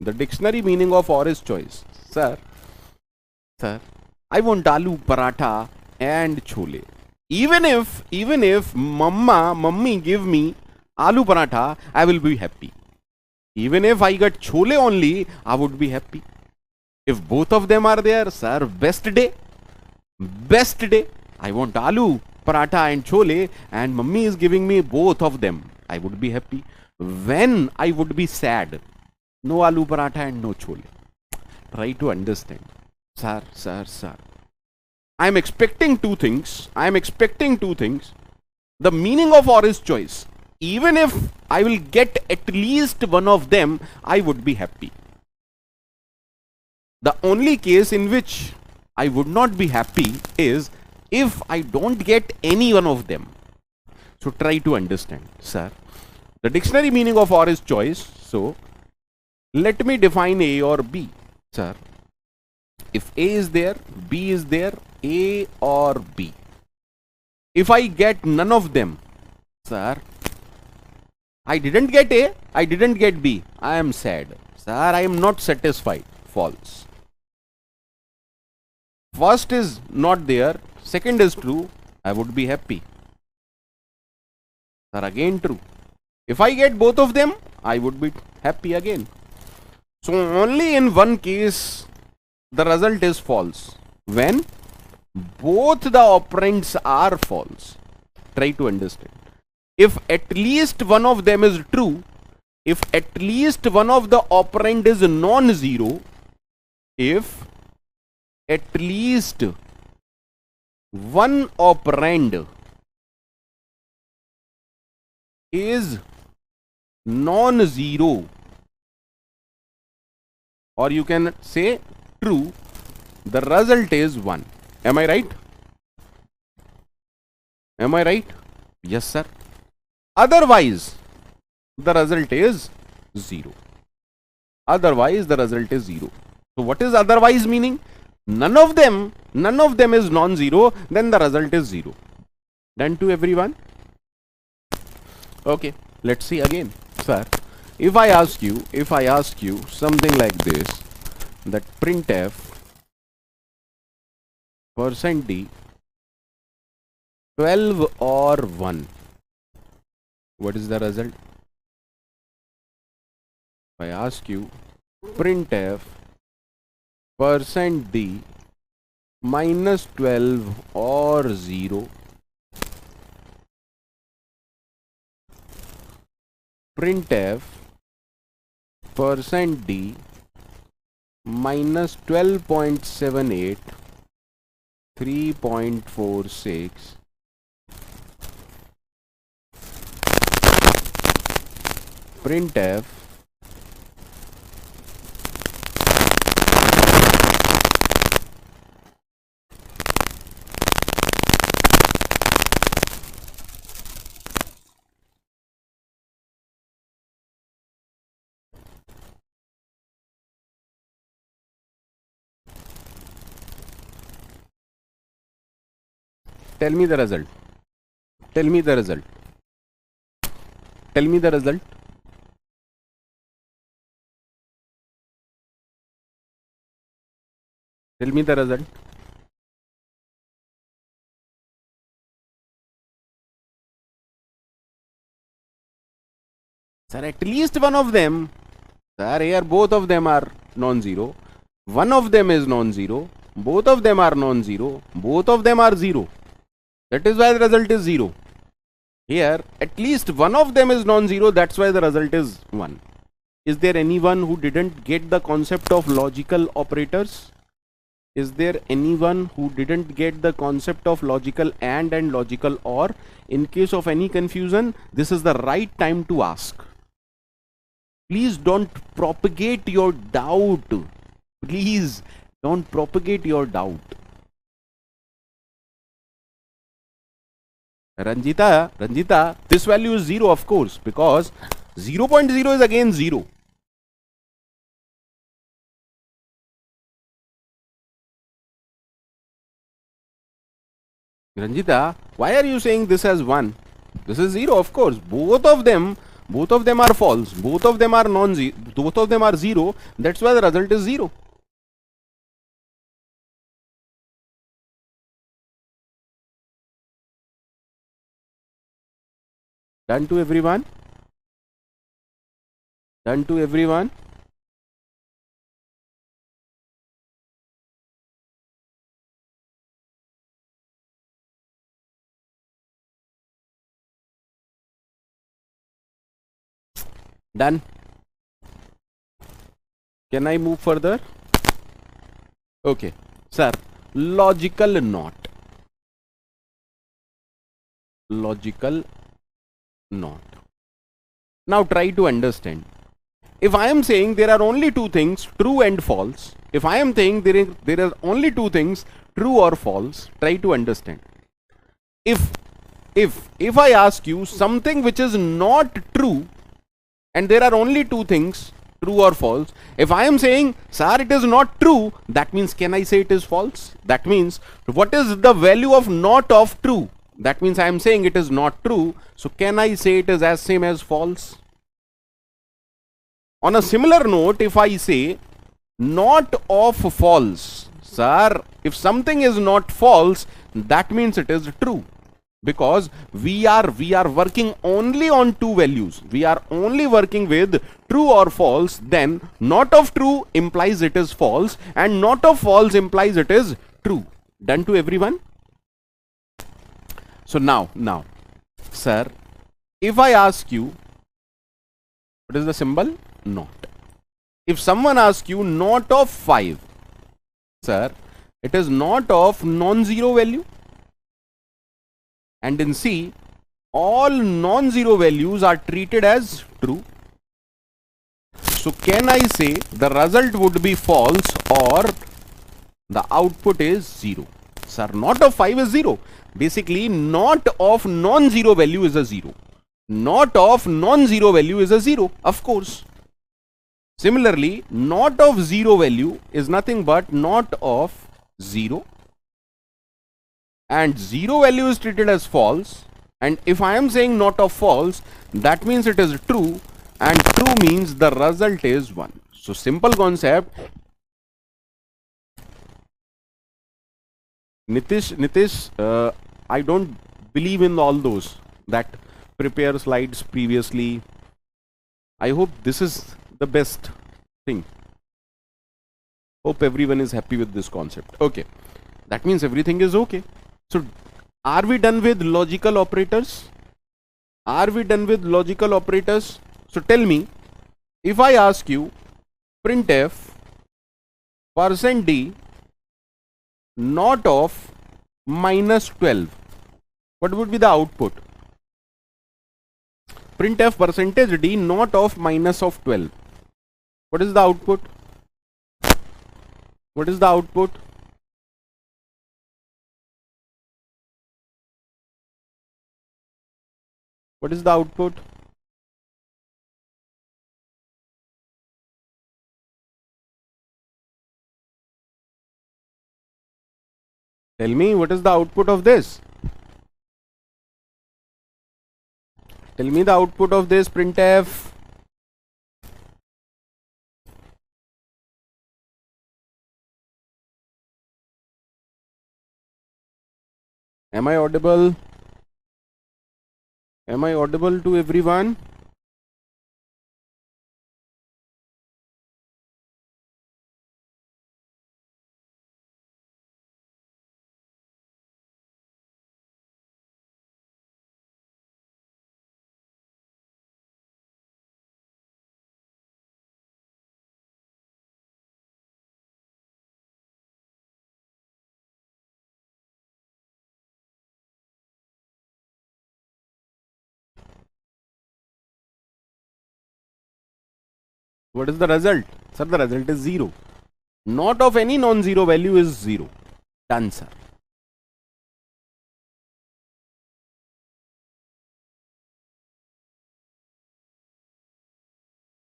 [SPEAKER 1] The dictionary meaning of OR is choice. Sir, I want aloo paratha and chole. Even if mummy give me aloo paratha, I will be happy. Even if I get chole only, I would be happy. If both of them are there, sir, best day. I want aloo paratha and chole, and mummy is giving me both of them. I would be happy. When I would be sad, no aloo paratha and no chole. Try to understand. Sir. I am expecting two things. The meaning of OR is choice. Even if I will get at least one of them, I would be happy. The only case in which I would not be happy is if I don't get any one of them. So try to understand, sir. The dictionary meaning of OR is choice. So let me define A or B, sir. If A is there, B is there, A or B. If I get none of them, sir, I didn't get A, I didn't get B, I am sad. Sir, I am not satisfied. False. First is not there, second is true, I would be happy. Sir, again true. If I get both of them, I would be happy again. So only in one case the result is false. When both the operands are false. Try to understand. If at least one of them is true, if at least one of the operand is non-zero, if at least one operand is non-zero, or you can say true, the result is 1. Am I right? Am I right? Yes, sir. Otherwise, the result is 0. Otherwise, the result is 0. So what is otherwise meaning? none of them is non-zero, then the result is 0. Done to everyone? Okay, let's see again. Sir, if I ask you something like this, that printf %d 12 or 1, what is the result? If I ask you printf %d -12 or 0, printf %d -12.78 3.46 printf tell me the result. Tell me the result. Tell me the result. Tell me the result. Sir, at least one of them. Sir, here both of them are non-zero. One of them is non-zero. Both of them are non-zero. Both of them are 0. That is why the result is 0. Here, at least one of them is non-zero. That's why the result is 1. Is there anyone who didn't get the concept of logical operators? Is there anyone who didn't get the concept of logical and logical or? In case of any confusion, this is the right time to ask. Please don't propagate your doubt. Please don't propagate your doubt. Ranjita, this value is 0, of course, because 0.0 is again 0. Ranjita, why are you saying this as 1? This is 0, of course. Both of them are false. Both of them are non-zero. Both of them are 0. That's why the result is 0. Done to everyone? Done to everyone? Done. Can I move further? Okay. Sir, logical not. Logical not. Now try to understand. If I am saying there are only two things, true and false, if I am saying there are only two things, true or false, try to understand. If I ask you something which is not true and there are only two things, true or false, if I am saying, sir, it is not true, that means can I say it is false? That means what is the value of not of true? That means I am saying it is not true. So can I say it is as same as false? On a similar note, if I say not of false, sir, if something is not false, that means it is true. Because we are working only on two values. We are only working with true or false. Then not of true implies it is false, and not of false implies it is true. Done to everyone? So now, sir, if I ask you, what is the symbol? Not. If someone asks you not of 5, sir, it is not of non-zero value. And in C, all non-zero values are treated as true. So can I say the result would be false or the output is 0? Sir, not of 5 is 0. Basically, not of non-zero value is a 0. Not of non-zero value is a 0, of course. Similarly, not of 0 value is nothing but not of 0, and 0 value is treated as false, and if I am saying not of false, that means it is true, and true means the result is 1. So simple concept. Nitish, I don't believe in all those that prepare slides previously. I hope this is the best thing. Hope everyone is happy with this concept. Okay, that means everything is okay. So are we done with logical operators? Are we done with logical operators? So tell me, if I ask you printf %d not of -12, what would be the output? Printf %d not of minus of 12. What is the output? What is the output? What is the output? Tell me, what is the output of this? Tell me the output of this printf. Am I audible? Am I audible to everyone? What is the result? Sir, the result is 0. Not of any non-zero value is 0. Done, sir.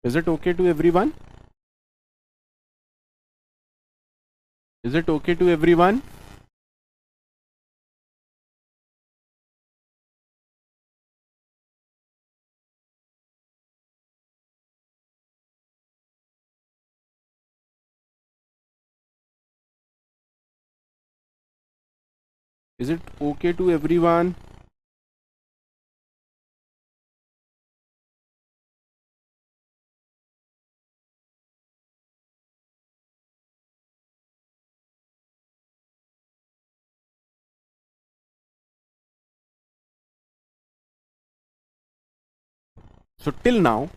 [SPEAKER 1] Is it okay to everyone? Is it okay to everyone? Is it okay to everyone? So till now,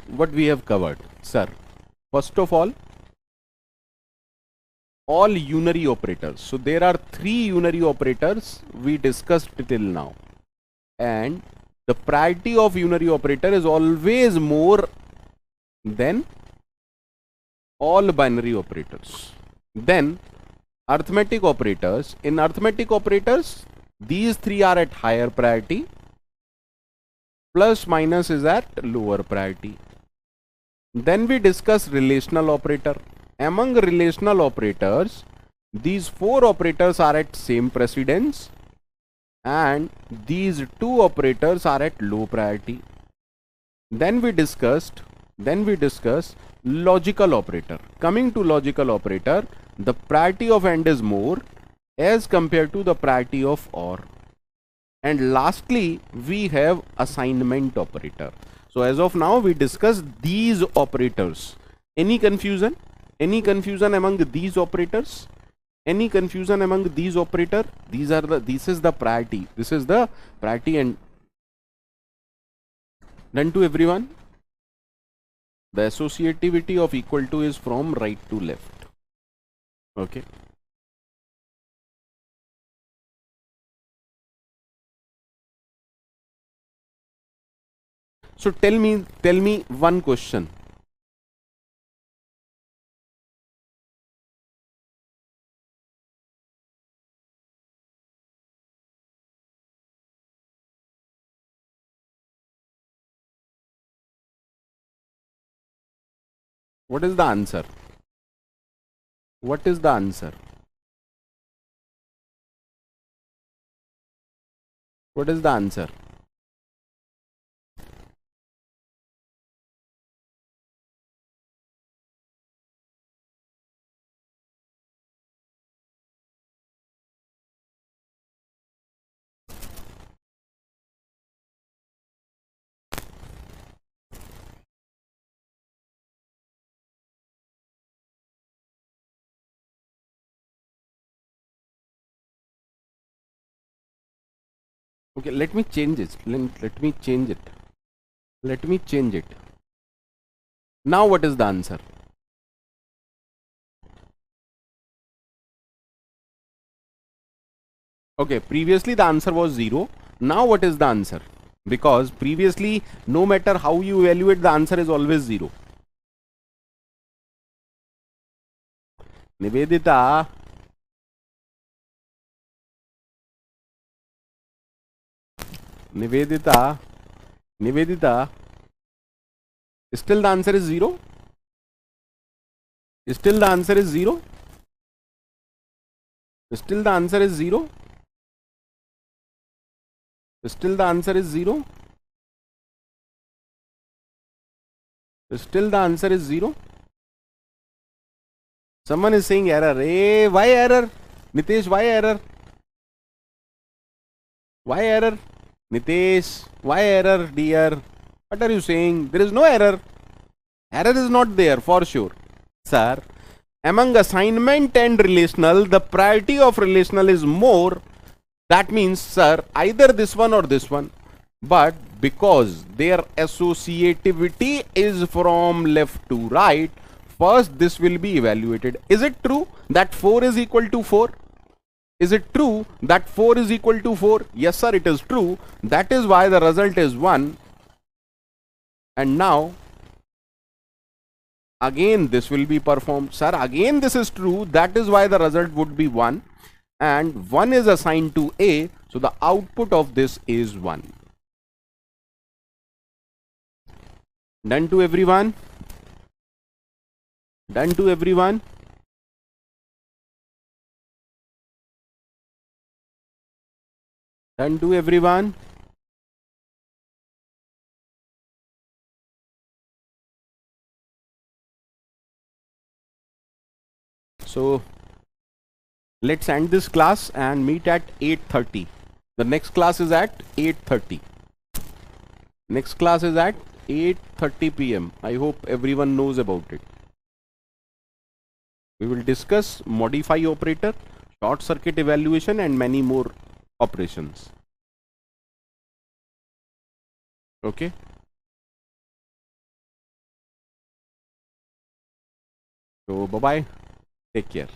[SPEAKER 1] what we have covered, sir. First of all unary operators. So there are 3 unary operators we discussed till now, and the priority of unary operator is always more than all binary operators. Then arithmetic operators. In arithmetic operators, these 3 are at higher priority, plus minus is at lower priority. Then we discuss relational operator. Among relational operators, these 4 operators are at same precedence, and these 2 operators are at low priority. Then we discussed logical operator. Coming to logical operator, the priority of AND is more as compared to the priority of OR. And lastly, we have assignment operator. So as of now, we discuss these operators. Any confusion? Any confusion among these operators? Any confusion among these operators? This is the priority. This is the priority, and done to everyone. The associativity of equal to is from right to left. Okay. So tell me one question. What is the answer? What is the answer? What is the answer? Okay, let me change it. Let me change it. Let me change it. Now what is the answer? Okay, previously the answer was 0. Now what is the answer? Because previously, no matter how you evaluate, the answer is always 0. Nivedita. Nivedita. Nivedita. Still the answer is 0? Still the answer is 0? Still the answer is 0? Still the answer is 0? Still the answer is 0? Someone is saying error. Hey, why error? Nitesh, why error? Why error? Nitesh, why error, dear? What are you saying? There is no error. Error is not there for sure. Sir, among assignment and relational, the priority of relational is more. That means, sir, either this one or this one. But because their associativity is from left to right, first this will be evaluated. Is it true that 4 is equal to 4? Is it true that 4 is equal to 4? Yes, sir, it is true. That is why the result is 1. And now, again this will be performed. Sir, again this is true. That is why the result would be 1. And 1 is assigned to A. So the output of this is 1. Done to everyone? Done to everyone? Done to everyone? So let's end this class and meet at 8:30. The next class is at 8:30. Next class is at 8:30 p.m. I hope everyone knows about it. We will discuss modify operator, short circuit evaluation and many more operations. Okay. So bye bye. Take care.